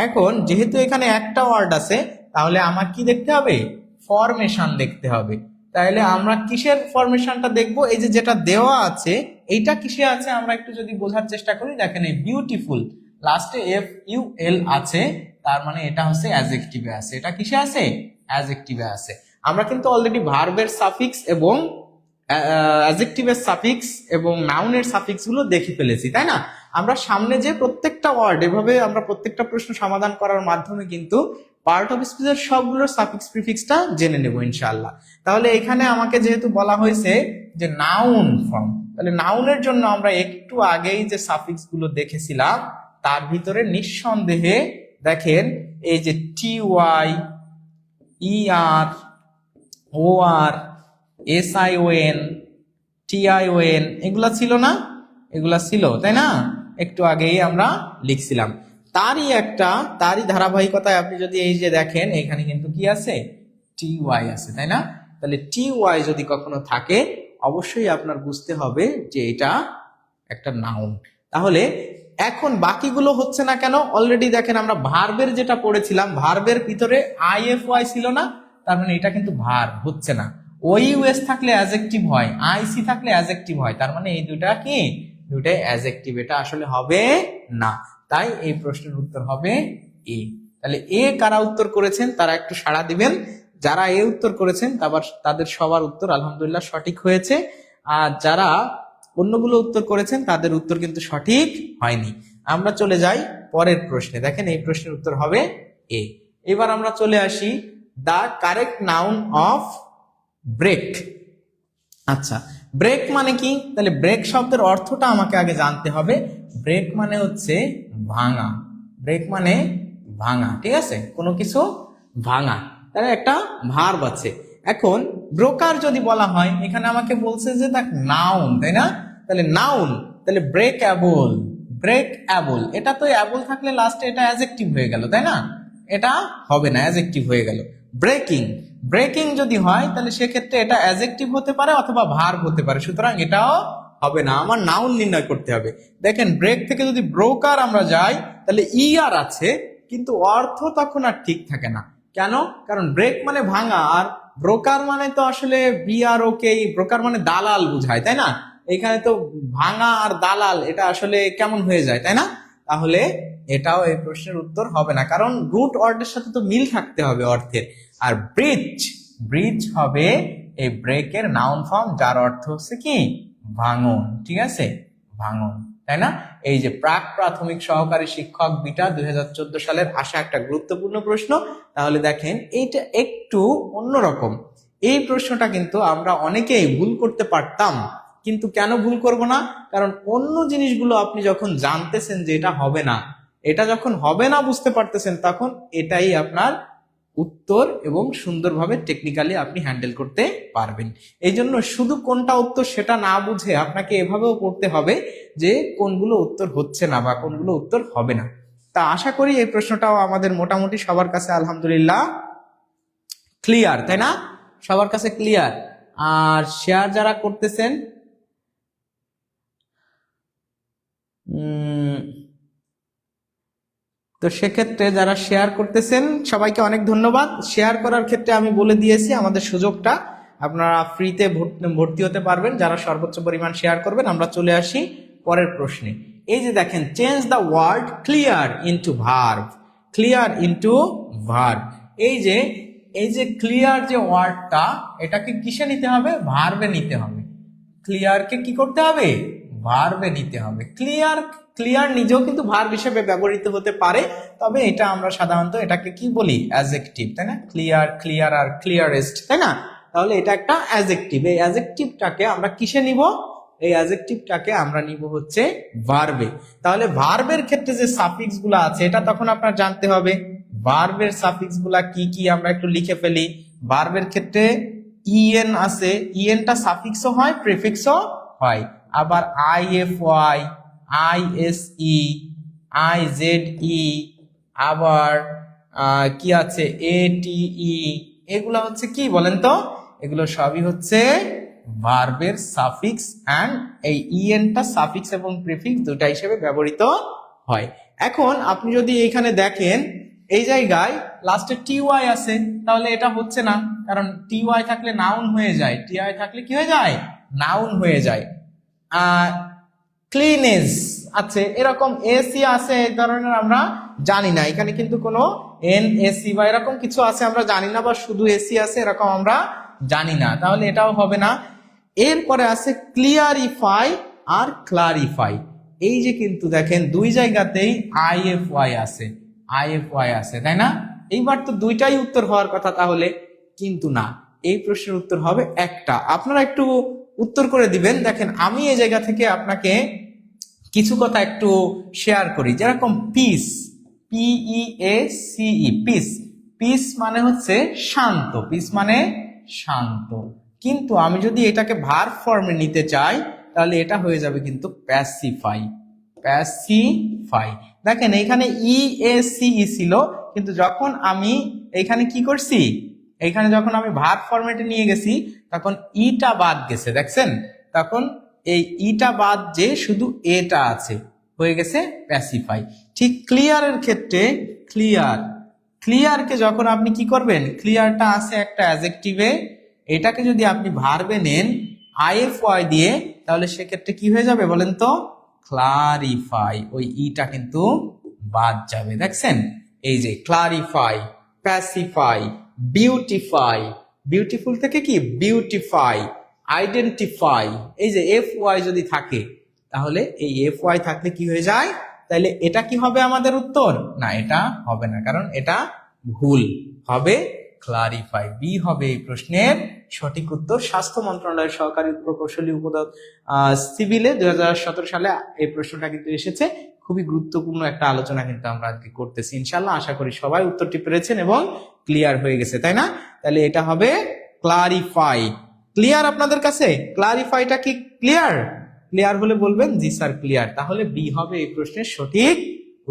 এখন যেহেতু এখানে একটা ওয়ার্ড আছে, তাহলে আমার কি দেখতে হবে? ফরমেশন দেখতে হবে। তাহলে আমরা কিসের ফরমেশনটা দেখব? এই যে যেটা দেওয়া আছে এইটা কিসে আছে আমরা একটু যদি বোঝার চেষ্টা করি। দেখেন, এই বিউটিফুল লাস্টে FUL আছে, তার মানে এটা হচ্ছে অ্যাডজেক্টিভে আছে। এটা কিসে আছে? অ্যাডজেক্টিভে আছে। আমরা কিন্তু অলরেডি ভার্বের সাফিক্স এবং অ্যাডজেক্টিভের সাফিক্স এবং নাউনের সাফিক্স গুলো দেখে ফেলেছি, তাই না? আমরা সামনে যে প্রত্যেকটা ওয়ার্ড এভাবে আমরা প্রত্যেকটা প্রশ্ন সমাধান করার মাধ্যমে কিন্তু পার্ট অফ স্পিচের সবগুলোর সাফিক্স প্রিফিক্সটা জেনে নেব ইনশাআল্লাহ। তাহলে এখানে আমাকে যেহেতু বলা হয়েছে যে নাউন ফর্ম, তাহলে নাউনের জন্য আমরা একটু আগেই যে সাফিক্স গুলো দেখেছিলাম তার ভিতরে নিঃসন্দেহে দেখেন এই যে TY, ER, OR, SION, TION এগুলা ছিল না? এগুলা ছিল, তাই না? একটু আগেই আমরা লিখছিলাম। তারই ধারাবাহিকতায় আপনি যদি এই যে দেখেন, এখানে কিন্তু কি আছে? TY আছে, তাই না? তাহলে TY যদি কখনো থাকে অবশ্যই আপনার বুঝতে হবে যে এটা একটা নাউন। তাহলে এখন বাকিগুলো হচ্ছে না কেন? অলরেডি দেখেন আমরা ভার্বের যেটা পড়েছিলাম, ভার্বের ভিতরে IFY ছিল না, তার মানে এটা কিন্তু ভার্ব হচ্ছে না। OUS থাকলে অ্যাডজেক্টিভ হয়, IC থাকলে অ্যাডজেক্টিভ হয়, তার মানে এই দুটা কি? দুটাই অ্যাডজেক্টিভ, এটা আসলে হবে না। তাই এই প্রশ্নের উত্তর হবে এ। তাহলে এ কারা উত্তর করেছেন তারা একটু সাড়া দিবেন। যারা এ উত্তর করেছেন তাদের সবার উত্তর আলহামদুলিল্লাহ সঠিক হয়েছে, আর যারা অন্যগুলো উত্তর করেছেন তাদের উত্তর কিন্তু সঠিক হয়নি। আমরা চলে যাই পরের প্রশ্নে। দেখেন এই প্রশ্নের উত্তর হবে এ। এবার আমরা চলে আসি the correct noun of break. আচ্ছা, ব্রেক মানে কি? তাহলে ব্রেক শব্দের অর্থটা আমাকে আগে জানতে হবে। ব্রেক মানে হচ্ছে ভাঙা। ব্রেক মানে ভাঙা, ঠিক আছে, কোনো কিছু ভাঙা, তাহলে একটা ভার্ব আছে। এখন ব্রোকার যদি বলা হয়, এখানে আমাকে বলছে যে দেখ নাউন, তাই না? তাহলে নাউন, তাহলে ব্রেক অ্যাবল, ব্রেক অ্যাবল, এটা তো অ্যাবল থাকলে লাস্টে এটা অ্যাডজেক্টিভ হয়ে গেল, তাই না? এটা হবে না, অ্যাডজেক্টিভ হয়ে গেল। ব্রেকিং, ব্রেকিং যদি হয় তাহলে সেক্ষেত্রে এটা অ্যাডজেক্টিভ হতে পারে অথবা ভার্ব হতে পারে, সুতরাং এটাও হবে না, আমার নাউন নির্ণয় করতে হবে। দেখেন ব্রেক থেকে যদি ব্রোকার আমরা যাই তাহলে ইআর আছে, কিন্তু অর্থ তখন আর ঠিক থাকে না। কেন? কারণ ব্রেক মানে ভাঙা, আর ব্রোকার মানে তো আসলে বিআরওকে, ব্রোকার মানে দালাল বুঝায়, তাই না? এখানে তো ভাঙা আর দালাল এটা আসলে কেমন হয়ে যায়, তাই না? তাহলে এটাও এই প্রশ্নের উত্তর হবে না, কারণ রুট ওয়ার্ডের সাথে তো মিল থাকতে হবে অর্থের। আর ব্রিজ, ব্রিজ হবে এই ব্রেকের নাউন ফর্ম, যার অর্থ হচ্ছে কি ভাঙন, ঠিক আছে, ভাঙন, তাই না? এই যে প্রাক প্রাথমিক সহকারী শিক্ষক বিটা 2014 সালের আসা একটা গুরুত্বপূর্ণ প্রশ্ন। তাহলে দেখেন এইটা একটু অন্যরকম। এই প্রশ্নটা কিন্তু আমরা অনেকেই ভুল করতে পারতাম, কিন্তু কেন ভুল করব না? কারণ অন্য জিনিসগুলো আপনি যখন জানতেছেন যে এটা হবে না, এটা যখন হবে না বুঝতে পারতেছেন, তখন এটাই আপনার উত্তর এবং সুন্দরভাবে টেকনিক্যালি আপনি হ্যান্ডেল করতে পারবেন। এই জন্য শুধু কোনটা উত্তর সেটা না বুঝে আপনাকে এভাবেও করতে হবে যে কোনগুলো উত্তর হচ্ছে না বা কোনগুলো উত্তর হবে না। তা আশা করি এই প্রশ্নটাও আমাদের মোটামুটি সবার কাছে আলহামদুলিল্লাহ ক্লিয়ার, তাই না? সবার কাছে ক্লিয়ার। আর শেয়ার যারা করতেছেন, তো সেক্ষেত্রে যারা শেয়ার করতেছেন সবাইকে অনেক ধন্যবাদ। শেয়ার করার ক্ষেত্রে আমি বলে দিয়েছি আমাদের সুযোগটা, আপনারা ফ্রিতে ভর্তি হতে পারবেন যারা সর্বোচ্চ পরিমাণ শেয়ার করবেন। আমরা চলে আসি পরের প্রশ্নে। এই যে দেখেন, change the word clear into verb, clear into verb. এই যে ক্লিয়ার যে ওয়ার্ডটা, এটাকে কিসে নিতে হবে? ভার্বে নিতে হবে। ক্লিয়ারকে কি করতে হবে? ভার্বে নিতে হবে। ক্লিয়ার, ক্লিয়ার নিজেও কিন্তু ভার্ব হিসেবে ব্যবহৃত হতে পারে, তবে এটা আমরা সাধারণত এটাকে কি বলি? অ্যাডজেক্টিভ, তাই না? ক্লিয়ার, ক্লিয়ার আর ক্লিয়ারেস্ট, তাই না? তাহলে এটা একটা অ্যাডজেক্টিভ। এই অ্যাডজেক্টিভটাকে আমরা কিসে নিব? এই অ্যাডজেক্টিভটাকে আমরা নিব হচ্ছে ভার্বে। তাহলে ভার্বের ক্ষেত্রে যে সাফিক্স গুলা আছে এটা তখন আপনার জানতে হবে। ভার্বের সাফিক্স গুলা কি কি আমরা একটু লিখে ফেলি। ভার্বের ক্ষেত্রে ইএন আছে, ইএনটা সাফিক্সও হয় প্রিফিক্সও হয়। আবার আইএফওয়াই, আইএসই, আইজেডই, আবার কি আছে এটিই, এগুলা হচ্ছে কি বলেন তো? এগুলো সবই হচ্ছে ভার্বের সাফিক্স, এন্ড এই ইএনটা সাফিক্স এবং প্রিফিক্স দুটা হিসেবে ব্যবহৃত হয়। এখন আপনি যদি এখানে দেখেন এই জায়গায় লাস্টে টিওয়াই আছে, তাহলে এটা হচ্ছে না, কারণ টিওয়াই থাকলে নাউন হয়ে যায়, টিওয়াই থাকলে কি হয়ে যায়? নাউন হয়ে যায়। ক্লিনেস আছে, এরকম এসি আছে, এই ধরনের আমরা জানি না। এখানে কিন্তু কোনো এন এসি বা এরকম কিছু আছে আমরা জানি না, বা শুধু এসি আছে এরকম আমরা জানি না, তাহলে এটাও হবে না। এরপরে আছে ক্লিয়ারিফাই আর ক্লারিফাই। এই যে কিন্তু দেখেন দুই জায়গাতেই আইএফওয়াই আছে, আইএফওয়াই আছে, তাই না? এইবার তো দুইটাই উত্তর হওয়ার কথা, তাহলে কিন্তু না, এই প্রশ্নের উত্তর হবে একটা। আপনারা একটু উত্তর করে দিবেন। দেখেন আমি এই জায়গা থেকে আপনাকে কিছু কথা একটু শেয়ার করি, যেরকম পিস, পিইএসিই, পিস, পিস মানে হচ্ছে শান্ত, পিস মানে শান্ত। কিন্তু আমি যদি এটাকে ভার্ব ফর্মে নিতে চাই তাহলে এটা হয়ে যাবে কিন্তু প্যাসিফাই, প্যাসিফাই। দেখেন এইখানে ইএসিই ছিল, কিন্তু যখন আমি এইখানে কি করছি, এইখানে যখন আমি ভার্ব ফরম্যাটে নিয়ে গেছি তখন ইটা বাদ গেছে, দেখছেন? তখন এই ইটা বাদ যে শুধু এটা আছে, হয়ে গেছে প্যাসিফাই। ঠিক ক্লিয়ারের ক্ষেত্রে ক্লিয়ার, ক্লিয়ারকে যখন আপনি কি করবেন, ক্লিয়ারটা আছে একটা অ্যাডজেক্টিভে, এটাকে যদি আপনি ভার্বে নেন আইএফওয়াই দিয়ে, তাহলে সেক্ষেত্রে কি হয়ে যাবে বলেন তো? ক্লারিফাই, ওই ইটা কিন্তু বাদ যাবে, দেখছেন? এই যে ক্লারিফাই, প্যাসিফাই, বিউটিফাই, বিউটিফুল থেকে কি বিউটিফাই, আইডেন্টিফাই, এই যে এফ ওয়াই যদি থাকে তাহলে এই এফ ওয়াই থাকলে কি হয়ে যায়? তাহলে এটা কি হবে আমাদের উত্তর? না, এটা হবে না, কারণ এটা ভুল হবে ক্লারিফাই। বি হবে এই প্রশ্নের সঠিক উত্তর। স্বাস্থ্য মন্ত্রণালয়ের সহকারী প্রকৌশলী সিভিলে 2017 সালে এই প্রশ্নটা কিন্তু এসেছে। খুবই গুরুত্বপূর্ণ একটা আলোচনা কিন্তু আমরা আজকে করতেছি। ইনশাআল্লাহ আশা করি সবাই উত্তরটি পেরেছেন এবং ক্লিয়ার হয়ে গেছে, তাই না? তাহলে এটা হবে ক্লারিফাই। ক্লিয়ার আপনাদের কাছে? ক্লারিফাইটা কি ক্লিয়ার? ক্লিয়ার হলে বলবেন জি স্যার ক্লিয়ার। তাহলে বি হবে এই প্রশ্নের সঠিক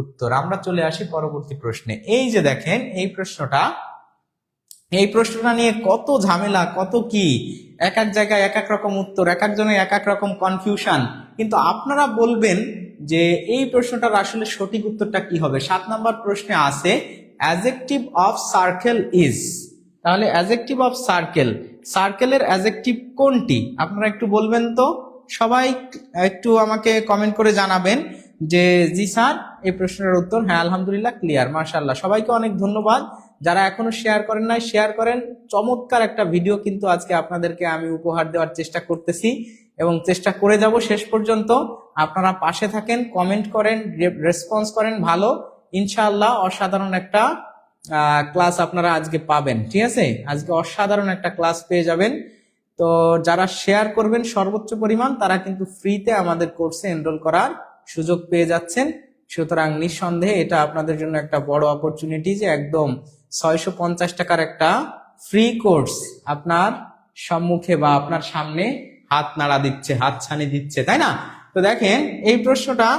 উত্তর। আমরা চলে আসি পরবর্তী প্রশ্নে। এই যে দেখেন এই প্রশ্নটা নিয়ে কত ঝামেলা, কত কি, এক এক জায়গায় এক এক রকম উত্তর, এক একজনের এক এক রকম কনফিউশন। কিন্তু আপনারা বলবেন যে এই প্রশ্নটার আসলে সঠিক উত্তরটা কি হবে। 7 নম্বর প্রশ্নে আছে অ্যাডজেক্টিভ অফ সার্কেল ইজ। তাহলে অ্যাডজেক্টিভ অফ সার্কেল, সার্কেলের অ্যাডজেক্টিভ কোনটি? আপনারা একটু বলবেন তো, সবাই একটু আমাকে কমেন্ট করে জানাবেন যে জি স্যার এই প্রশ্নের উত্তর। হ্যাঁ আলহামদুলিল্লাহ ক্লিয়ার, মাশাআল্লাহ। সবাইকে অনেক ধন্যবাদ। যারা এখনো শেয়ার করেন নাই শেয়ার করেন। চমৎকার একটা ভিডিও কিন্তু আজকে আপনাদেরকে আমি উপহার দেওয়ার চেষ্টা করতেছি এবং চেষ্টা করে যাব শেষ পর্যন্ত। আপনারা পাশে থাকেন, কমেন্ট করেন, রেসপন্স করেন ভালো। ইনশাআল্লাহ অসাধারণ একটা ক্লাস আপনারা আজকে পাবেন। ঠিক আছে, আজকে অসাধারণ একটা ক্লাস পেয়ে যাবেন। তো যারা শেয়ার করবেন সর্বোচ্চ পরিমাণ তারা কিন্তু ফ্রিতে আমাদের কোর্সে এনরোল করার সুযোগ পেয়ে যাচ্ছেন। সুতরাং নিঃসন্দেহে এটা আপনাদের জন্য একটা বড় অপরচুনিটি যে একদম 650 টাকার একটা ফ্রি কোর্স আপনার সম্মুখে বা আপনার সামনে হাত নাড়া দিচ্ছে, হাত ছানি দিচ্ছে, তাই না? তো দেখেন এই প্রশ্নটা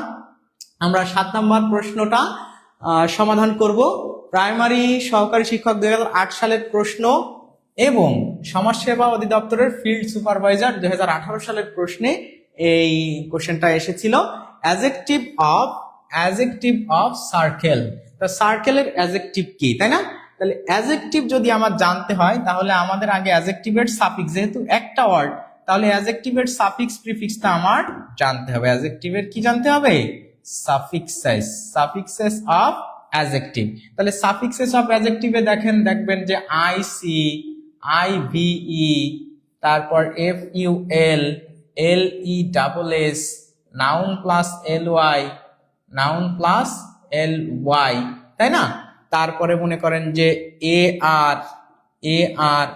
আমরা 7 নম্বর প্রশ্নটা সমাধান করব। প্রাইমারি সহকারী শিক্ষক 2008 সালের প্রশ্ন এবং সমাজসেবা অধিদপ্তরের ফিল্ড সুপারভাইজার 2018 সালের প্রশ্নে এই কোশ্চেনটা এসেছিল। Adjective of circle. তো সার্কেলের অ্যাডজেক্টিভ কি, তাই না? তাহলে অ্যাডজেক্টিভ যদি আমার জানতে হয় তাহলে আমাদের আগে অ্যাডজেক্টিভের সাফিক্স, যেহেতু একটা ওয়ার্ড তাহলে অ্যাডজেক্টিভের সাফিক্স প্রিফিক্সটা আমার জানতে হবে। অ্যাডজেক্টিভের কি জানতে হবে? Suffixes of adjective. তাহলে সাফিক্সেস অফ অ্যাডজেক্টিভে দেখবেন যে I C, I V E, তারপর F U L, L E double S, noun plus L Y, noun plus L Y, তাই না? তারপরে মনে করেন যে এ আর,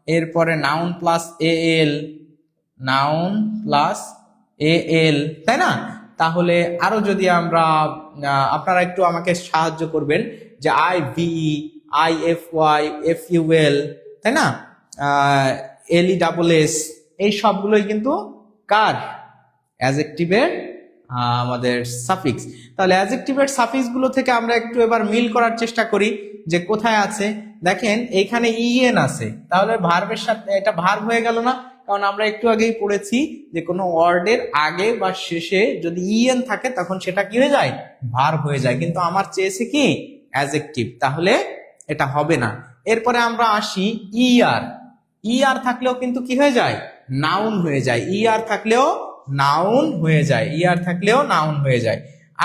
এরপরে noun plus A L, noun plus A L, তাই না? তাহলে আরো যদি আমরা আপনারা একটু আমাকে সাহায্য করবেন যে I V, I F Y, F U L, তাই না, এল ই ডাবল এস, এই সবগুলোই কিন্তু কার? অ্যাডজেক্টিভের আমাদের সাফিক্স। তাহলে অ্যাডজেক্টিভের সাফিক্স গুলো থেকে আমরা একটু এবার মিল করার চেষ্টা করি যে কোথায় আছে। দেখেন এইখানে ইএন আছে, তাহলে ভার্বের সাথে এটা ভার্ব হয়ে গেল না? কারণ আমরা একটু আগেই পড়েছি যে কোনো ওয়ার্ডের আগে বা শেষে যদি ইএন থাকে তখন সেটা কি হয়ে যায়? ভার্ব হয়ে যায়। কিন্তু আমার চেয়েছে কি? অ্যাডজেক্টিভ, তাহলে এটা হবে না। এরপরে আমরা আসি ইআর থাকলেও কিন্তু কি হয়ে যায়? নাউন হয়ে যায়। ইআর থাকলেও নাউন হয়ে যায়, ইআর থাকলেও নাউন হয়ে যায়।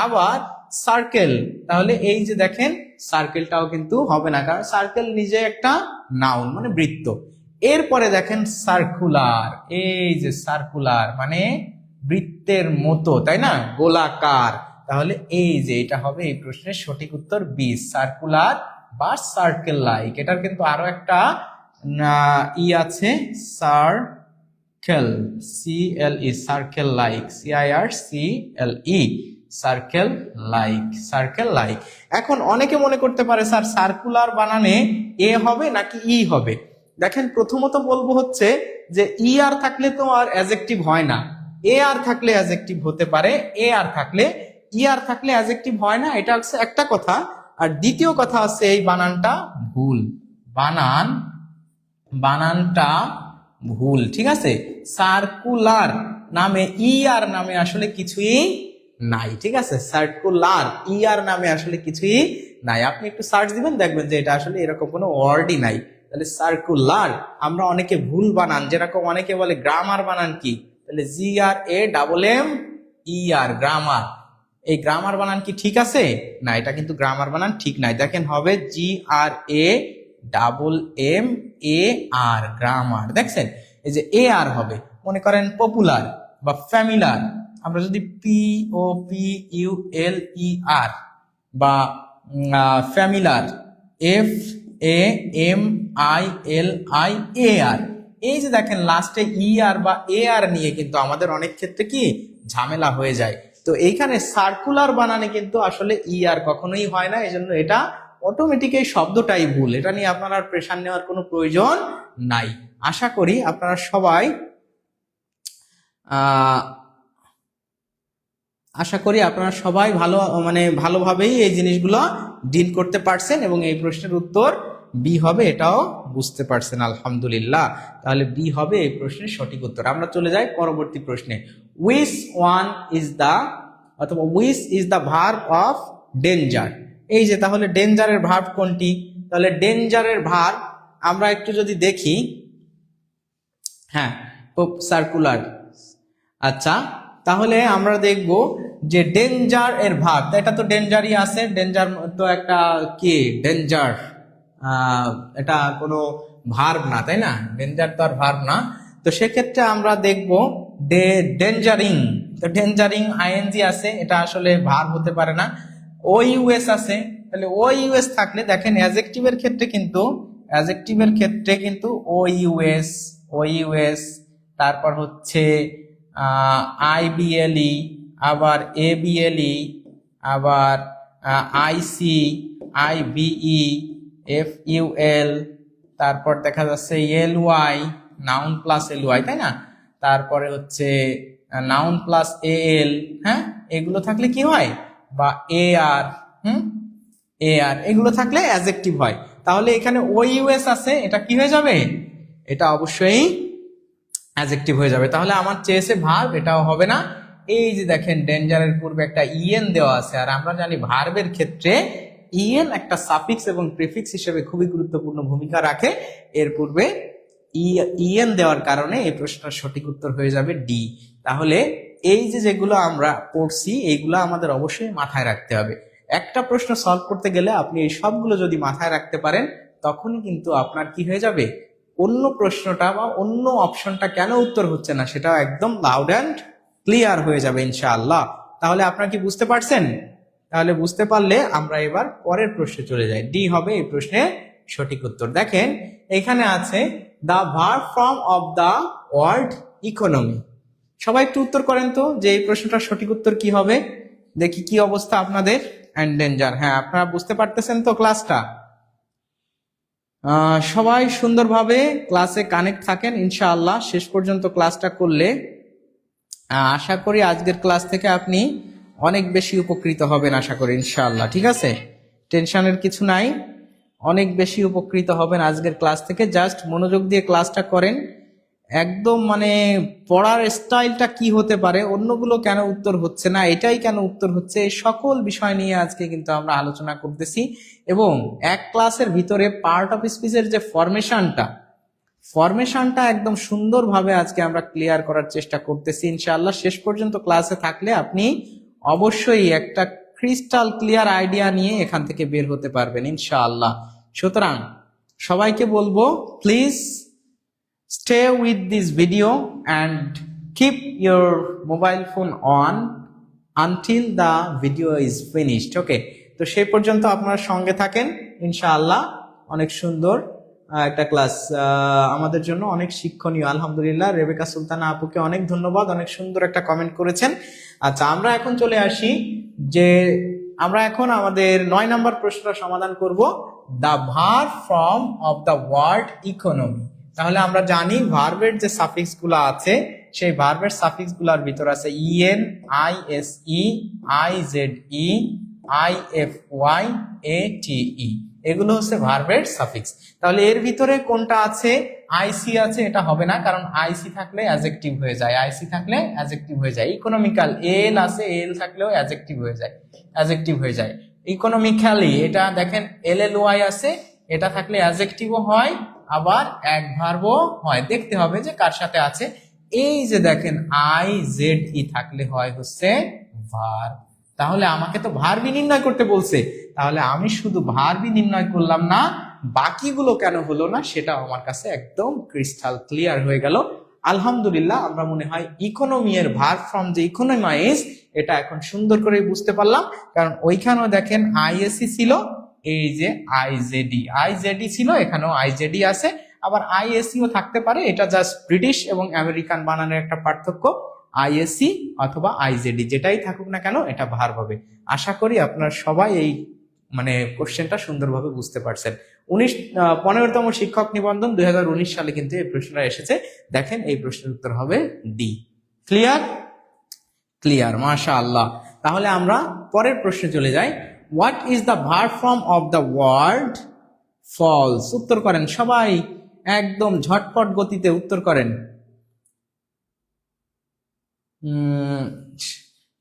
আবার সার্কেল, তাহলে এই যে দেখেন সার্কেলটাও কিন্তু হবে না, কারণ সার্কেল নিজে একটা নাউন মানে বৃত্ত। এরপরে দেখেন সার্কুলার, এই যে সার্কুলার মানে বৃত্তের মতো, তাই না, গোলাকার। তাহলে এই যে এটা হবে এই প্রশ্নের সঠিক উত্তর বি, সার্কুলার বা সার্কেল লাইক। এটার কিন্তু আরো একটা ই আছে, circle, CLE, circle like, CIRCLE, circle like. এখন অনেকে মনে করতে পারে স্যার সার্কুলার বানানে এ হবে নাকি ই হবে। দেখেন প্রথমত বলবো হচ্ছে যে ই আর থাকলে তো আর অ্যাডজেক্টিভ হয় না, এ আর থাকলে অ্যাডজেক্টিভ হতে পারে, এ আর থাকলে, ই আর থাকলে অ্যাডজেক্টিভ হয় না, এটা হচ্ছে একটা কথা। আর দ্বিতীয় কথা হচ্ছে এই বানানটা ভুল, বানানটা ভুল, ঠিক আছে? সার্কুলার নামে ই আর নামে আসলে কিছুই নাই, ঠিক আছে? সার্কুলার ই আর নামে আসলে কিছুই নাই। আপনি একটু সার্চ দিবেন দেখবেন যে এটা আসলে এরকম কোনো ওয়ার্ডই নাই। তাহলে সার্কুলার আমরা অনেকে ভুল বানান, যেরকম অনেকে বলে গ্রামার বানান কি, তাহলে GRAMMER, গ্রামার। এই গ্রামার বানান কি ঠিক আছে? না, এটা কিন্তু গ্রামার বানান ঠিক নাই। দেখেন হবে GRAMMAR, গ্রামার। দেখছেন এই যে এ আর হবে। মনে করেন পপুলার বা ফ্যামিলার, আমরা যদি POPULER বা ফ্যামিলার FAMILIAR, এই যে দেখেন লাস্টে ER বা AR নিয়ে কিন্তু আমাদের অনেক ক্ষেত্রে কি ঝামেলা হয়ে যায়। তো এইখানে সার্কুলার বানানে কিন্তু আসলে ER কখনোই হয় না, এজন্য এটা অটোমেটিক এই শব্দটাই ভুল, এটা নিয়ে আপনার আর প্রেশার নেওয়ার কোনো প্রয়োজন নাই। আশা করি আপনারা সবাই ভালোভাবেই এই জিনিসগুলো ডিল করতে পারছেন এবং এই প্রশ্নের উত্তর বি হবে এটাও বুঝতে পারছেন, আলহামদুলিল্লাহ। তাহলে বি হবে এই প্রশ্নের সঠিক উত্তর। আমরা চলে যাই পরবর্তী প্রশ্নে। Which is the verb of danger. এই যে তাহলে ডেঞ্জারের ভার্ব কোনটি? তাহলে ডেঞ্জারের ভার্ব আমরা একটু যদি দেখি, হ্যাঁ সার্কুলার। আচ্ছা, তাহলে আমরা দেখব যে ডেঞ্জার এর ভার্ব, এটা তো ডেঞ্জারই আছে, ডেঞ্জার তো একটা কি ডেঞ্জার, এটা কোনো ভার্ব না, তাই না? ডেঞ্জার তো আর ভার্ব না। তো সেক্ষেত্রে আমরা দেখব ডেঞ্জারিং, তো ডেঞ্জারিং আইএনজি আছে, এটা আসলে ভার্ব হতে পারে না। OUS আছে, তাহলে OUS থাকলে দেখেন অ্যাডজেক্টিভের ক্ষেত্রে কিন্তু OUS, তারপর হচ্ছে IBLE, আবার ABLE, আবার IC, IBE, FUL, তারপর দেখা যাচ্ছে LY, নাউন প্লাস LY, তাই না? তারপরে হচ্ছে নাউন প্লাস AL, হ্যাঁ, এগুলো থাকলে কি হয়, বা AR, AR, এগুলো থাকলে অ্যাডজেক্টিভ হয়। তাহলে এখানে OUS আছে, এটা কি হয়ে যাবে? এটা অবশ্যই অ্যাডজেক্টিভ হয়ে যাবে। তাহলে আমার চেয়েছে ভার্ব, এটাও হবে না। এই যে দেখেন ডেঞ্জারের পূর্বে একটা EN দেওয়া আছে, আর আমরা জানি ভার্বের ক্ষেত্রে EN একটা সাফিক্স এবং প্রিফিক্স হিসেবে খুবই গুরুত্বপূর্ণ ভূমিকা রাখে। এর পূর্বে EN দেওয়ার কারণে এই প্রশ্নটার সঠিক উত্তর হয়ে যাবে ডি। তাহলে এই যে যেগুলো আমরা পড়ছি এইগুলো আমাদের অবশ্যই মাথায় রাখতে হবে। একটা প্রশ্ন সলভ করতে গেলে আপনি এই সবগুলো যদি মাথায় রাখতে পারেন, তখনই কিন্তু আপনার কি হয়ে যাবে, অন্য প্রশ্নটা বা অন্য অপশনটা কেন উত্তর হচ্ছে না সেটাও একদম লাউড অ্যান্ড ক্লিয়ার হয়ে যাবে ইনশাআল্লাহ। তাহলে আপনারা কি বুঝতে পারছেন? তাহলে বুঝতে পারলে আমরা এবার পরের প্রশ্নে চলে যাই। ডি হবে এই প্রশ্নের সঠিক উত্তর। দেখেন এখানে আছে the verb form of the word economy. সবাই একটু উত্তর করেন তো যে এই প্রশ্নটার সঠিক উত্তর কি হবে। দেখি কি অবস্থা আপনাদের। অ্যান্ড ডেঞ্জার, হ্যাঁ আপনারা বুঝতে পারতেছেন তো ক্লাসটা? সবাই সুন্দরভাবে ক্লাসে কানেক্ট থাকেন ইনশাআল্লাহ। শেষ পর্যন্ত ক্লাসটা করলে আশা করি আজকের ক্লাস থেকে আপনি অনেক বেশি উপকৃত হবেন আশা করি ইনশাআল্লাহ। ঠিক আছে, টেনশনের কিছু নাই, অনেক বেশি উপকৃত হবেন আজকের ক্লাস থেকে। জাস্ট মনোযোগ দিয়ে ক্লাসটা করেন। একদম মানে পড়ার স্টাইলটা কি হতে পারে, অন্যগুলো কেন উত্তর হচ্ছে না, এটাই কেন উত্তর হচ্ছে, এই সকল বিষয় নিয়ে আজকে কিন্তু আমরা আলোচনা করতেছি। এবং এক ক্লাসের ভিতরে পার্ট অফ স্পিচের যে ফরমেশনটা একদম সুন্দরভাবে আজকে আমরা ক্লিয়ার করার চেষ্টা করতেছি ইনশাআল্লাহ। শেষ পর্যন্ত ক্লাসে থাকলে আপনি অবশ্যই একটা ক্রিস্টাল ক্লিয়ার আইডিয়া নিয়ে এখান থেকে বের হতে পারবেন ইনশাআল্লাহ। সুতরাং সবাইকে বলবো, please stay with this video and keep your mobile phone on until the video is finished. Okay, তো সেই পর্যন্ত আপনারা সঙ্গে থাকেন ইনশাআল্লাহ। অনেক সুন্দর একটা ক্লাস, আমাদের জন্য অনেক শিক্ষণীয়। আলহামদুলিল্লাহ, রেবেকা সুলতানা আপুকে অনেক ধন্যবাদ, অনেক সুন্দর একটা কমেন্ট করেছেন। আচ্ছা, আমরা এখন চলে আসি যে আমরা এখন আমাদের 9 নম্বর প্রশ্নটা সমাধান করব, the verb form of the word economy. তাহলে আমরা জানি ভার্বের যে সাফিক্স গুলো আছে সেই ভার্বের সাফিক্স গুলার ভিতর আছে EN, ISE, IZE, IFY, ATE, এগুলো হচ্ছে ভার্বের সাফিক্স। তাহলে এর ভিতরে কোনটা আছে? IC আছে, এটা হবে না, কারণ IC থাকলে অ্যাডজেক্টিভ হয়ে যায়, ইকোনমিক্যাল এল আছে, এল থাকলেও অ্যাডজেক্টিভ হয়ে যায়, ইকোনমিক্যালি। এটা দেখেন LLY আছে, এটা থাকলে অ্যাডজেক্টিভও হয় আবার অ্যাডভার্বও হয়, দেখতে হবে যে কার সাথে আছে। এই যে দেখেন IZE থাকলে হয় হচ্ছে ভার্ব। তাহলে আমাকে তো ভার্বই নির্ণয় করতে বলছে, তাহলে আমি শুধু ভার্বই নির্ণয় করলাম না, বাকিগুলো কেন হলো না সেটা আমার কাছে একদম ক্রিস্টাল ক্লিয়ার হয়ে গেল। আলহামদুলিল্লাহ আমরা মনে হয় ইকোনমি এর ভার্ব ফ্রম যে ইকোনমাইজ এটা এখন সুন্দর করে বুঝতে পারলাম, কারণ ওইখানেও দেখেন আইএসি ছিল, এই যে আইজেডি ছিল, এখানেও আইজেডি আছে, আবার আইএসিও থাকতে পারে, এটা জাস্ট ব্রিটিশ এবং আমেরিকান বানানের একটা পার্থক্য। আইএসি অথবা আইজেডি যেটাই থাকুক না কেন এটা ভার্ব হবে। আশা করি আপনারা সবাই এই কোশ্চেনটা সুন্দরভাবে বুঝতে পারছেন। 15তম শিক্ষক নিবন্ধন 2019 সালে কিন্তু এই প্রশ্নটা এসেছে। দেখেন এই প্রশ্নের উত্তর হবে ডি। ক্লিয়ার, মাশাআল্লাহ। তাহলে আমরা পরের প্রশ্নে চলে যাই। What is the verb form of the word falls? উত্তর করেন সবাই, একদম ঝটপট গতিতে উত্তর করেন।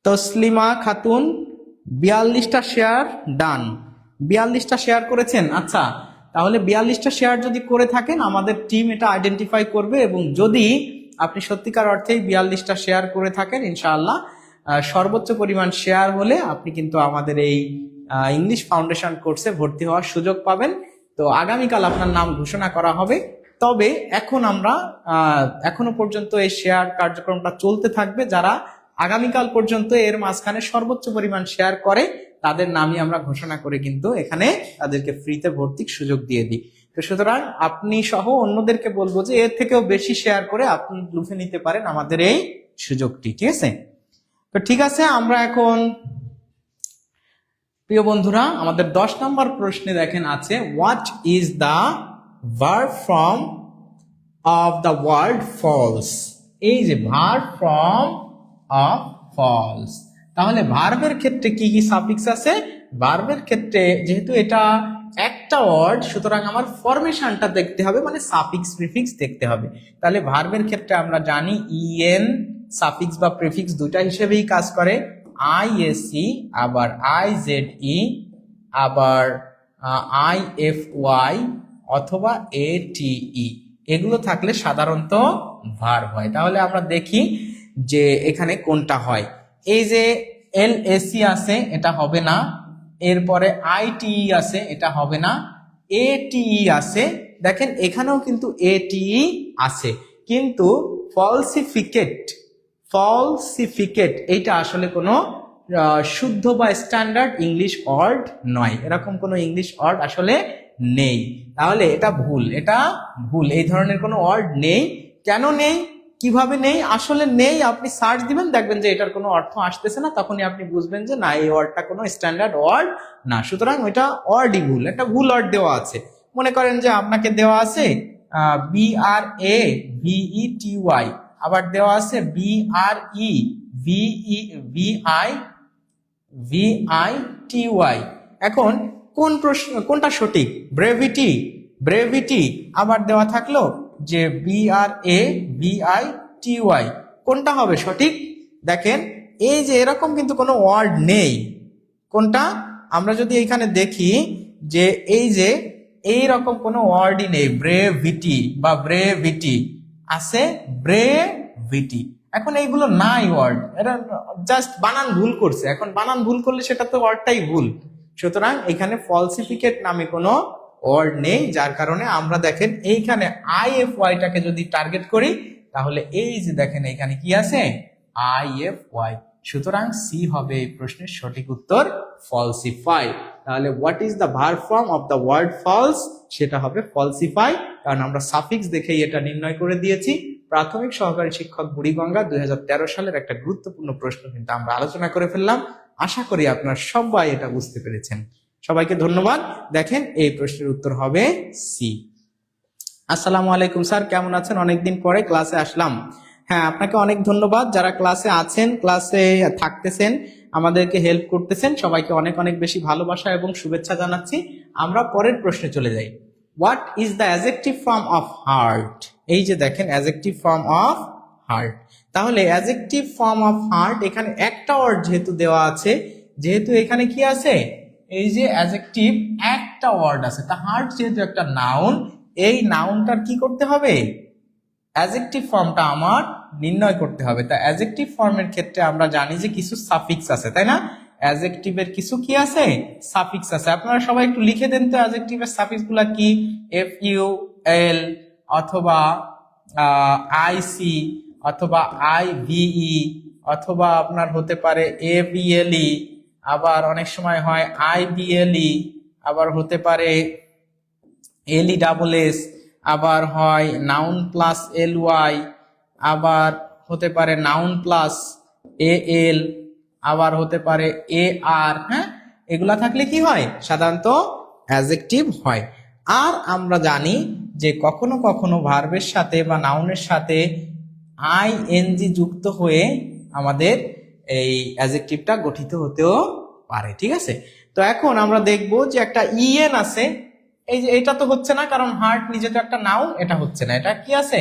তসলিমা খাতুন 42টা শেয়ার ডান, 42টা শেয়ার করেছেন। আচ্ছা, তাহলে 42টা শেয়ার যদি করে থাকেন আমাদের টিম এটা আইডেন্টিফাই করবে, এবং যদি আপনি সত্যিকার অর্থেই 42টা শেয়ার করে থাকেন ইনশাআল্লাহ সর্বোচ্চ পরিমাণ শেয়ার হলে আপনি কিন্তু আমাদের এই ইংলিশ ফাউন্ডেশন কোর্সে ভর্তি হওয়ার সুযোগ পাবেন। তো আগামীকাল আপনার নাম ঘোষণা করা হবে। তবে এখনো পর্যন্ত এই শেয়ার কার্যক্রমটা চলতে থাকবে। যারা আগামীকাল পর্যন্ত এর মাঝখানে সর্বোচ্চ পরিমাণ শেয়ার করে তাদের নামই আমরা ঘোষণা করে কিন্তু এখানে তাদেরকে ফ্রিতে ভর্তির সুযোগ দিয়ে দিই। তো সুতরাং আপনি সহ অন্যদেরকে বলবো যে এর থেকেও বেশি শেয়ার করে আপনি লুফে নিতে পারেন আমাদের এই সুযোগটি, ঠিক আছে? তো ঠিক আছে, আমরা এখন প্রিয় বন্ধুরা আমাদের 10 নম্বর প্রশ্নে দেখেন আছে what is the verb form of the word false. এই যে ভার্ব ফর্ম অফ ফলস, তাহলে ভার্বের ক্ষেত্রে কি কি সাফিক্স আছে? ভার্বের ক্ষেত্রে যেহেতু এটা একটা ওয়ার্ড সুতরাং আমার ফরমেশনটা দেখতে হবে, সাফিক্স প্রিফিক্স দেখতে হবে। তাহলে ভার্বের ক্ষেত্রে আমরা জানি ইএন সাফিক্স বা প্রিফিক্স দুইটা হিসেবেই কাজ করে, আইএসই আবার আইজেডই আবার আইএফওয়াই অথবা এটিই, এগুলো থাকলে সাধারণত ভার্ব হয়। তাহলে আমরা দেখি যে এখানে কোনটা হয়। এই যে এলএসি আছে এটা হবে না, এরপরে আইটিই আছে এটা হবে না, এটিই আছে, দেখেন এখানেও কিন্তু এটিই আছে, কিন্তু ফলসিফিকেট এইটা আসলে কোনো শুদ্ধ বা স্ট্যান্ডার্ড ইংলিশ ওয়ার্ড নয়, এরকম কোনো ইংলিশ ওয়ার্ড আসলে নেই। তাহলে এটা ভুল, এই ধরনের কোনো ওয়ার্ড নেই। কেন নেই, কিভাবে নেই? আসলে নেই, আপনি সার্চ দিবেন দেখবেন যে এটার কোনো অর্থ আসতেছে না, তখনই আপনি বুঝবেন যে না এই ওয়ার্ডটা কোনো স্ট্যান্ডার্ড ওয়ার্ড না, সুতরাং ওইটা ওয়ার্ডই ভুল, একটা ভুল ওয়ার্ড দেওয়া আছে। মনে করেন যে আপনাকে দেওয়া আছে BRAVETY, আবার দেওয়া আছে BREVITY। এখন কোনটা সঠিক? ব্রেভিটি আবার দেওয়া থাকলো যে BRAVITY, কোনটা হবে সঠিক? দেখেন এই যে এরকম কিন্তু কোনো ওয়ার্ড নেই। কোনটা? আমরা যদি এখানে দেখি যে এই যে এইরকম কোনো ওয়ার্ডই নেই, ব্রেভিটি বা ব্রেভিটি আছে, ব্রেভিটি। এখন এইগুলো নাই ওয়ার্ড, এটা জাস্ট বানান ভুল করছে। এখন বানান ভুল করলে সেটা তো ওয়ার্ডটাই ভুল, সুতরাং এখানে ফলসিফিকেট নামে কোনো ওয়ার্ড নেই, যার কারণে আমরা দেখেন এইখানে আইএফওয়াইটাকে যদি টার্গেট করি তাহলে এই যে দেখেন এখানে কি আছে আইএফওয়াই, সুতরাং সি হবে এই প্রশ্নের সঠিক উত্তর, ফলসিফাই। তাহলে what is the verb form of the word false, সেটা হবে ফলসিফাই, কারণ আমরা সাফিক্স দেখেই এটা নির্ণয় করে দিয়েছি। প্রাথমিক সহকারী শিক্ষক বুড়িগঙ্গা 2013 সালের একটা গুরুত্বপূর্ণ প্রশ্ন কিন্তু আমরা আলোচনা করে ফেললাম। আশা করি আপনারা সবাই এটা বুঝতে পেরেছেন। সবাইকে ধন্যবাদ। দেখেন এই প্রশ্নের উত্তর হবে সি। আসসালামু আলাইকুম স্যার, কেমন আছেন? অনেকদিন পরে ক্লাসে আসলাম। হ্যাঁ, আপনাকে অনেক ধন্যবাদ। যারা ক্লাসে আছেন, ক্লাসে থাকতেছেন, আমাদেরকে হেল্প করতেছেন, সবাইকে অনেক অনেক বেশি ভালোবাসা এবং শুভেচ্ছা জানাচ্ছি। আমরা পরের প্রশ্নে চলে যাই। What is the adjective form of heart? এই যে দেখেন অ্যাডজেক্টিভ ফর্ম অফ হার্ট, তাহলে অ্যাডজেক্টিভ ফর্ম অফ হার্ট এখানে একটা ওয়ার্ড যেহেতু দেওয়া আছে, যেহেতু এখানে কি আছে এই যে অ্যাডজেক্টিভ একটা ওয়ার্ড আছে, তা হার্ট যেহেতু একটা নাউন, এই নাউনটার কি করতে হবে? অ্যাডজেক্টিভ ফর্মটা আমার নির্ণয় করতে হবে। তা অ্যাডজেক্টিভ ফর্মের ক্ষেত্রে আমরা জানি যে কিছু সাফিক্স আছে, তাই না? অ্যাডজেক্টিভের কিছু কি আছে? সাফিক্স আছে। আপনারা সবাই একটু লিখে দেন তো অ্যাডজেক্টিভের সাফিক্স গুলা কি? FUL অথবা আইসি অথবা আইভিই অথবা আপনার হতে পারে এবিএলই, আবার অনেক সময় হয় আইবিএলই, আবার হতে পারে এলই ডাবল এস, আবার হয় নাউন প্লাস এল ওয়াই, আবার হতে পারে নাউন প্লাস এ এল, আবার হতে পারে এ আর। হ্যাঁ, এগুলা থাকলে কি হয়? সাধারণত অ্যাডজেক্টিভ হয়। আর আমরা জানি যে কখনো কখনো ভার্বের সাথে বা নাউনের সাথে আইএনজি যুক্ত হয়ে আমাদের এই অ্যাডজেক্টিভটা গঠিত হতেও পারে। ঠিক আছে, তো এখন আমরা দেখব যে একটা ইএন আছে, এই যে এটা তো হচ্ছে না, কারণ হার্ট নিজে তো একটা নাউন, এটা হচ্ছে না, এটা কি আছে?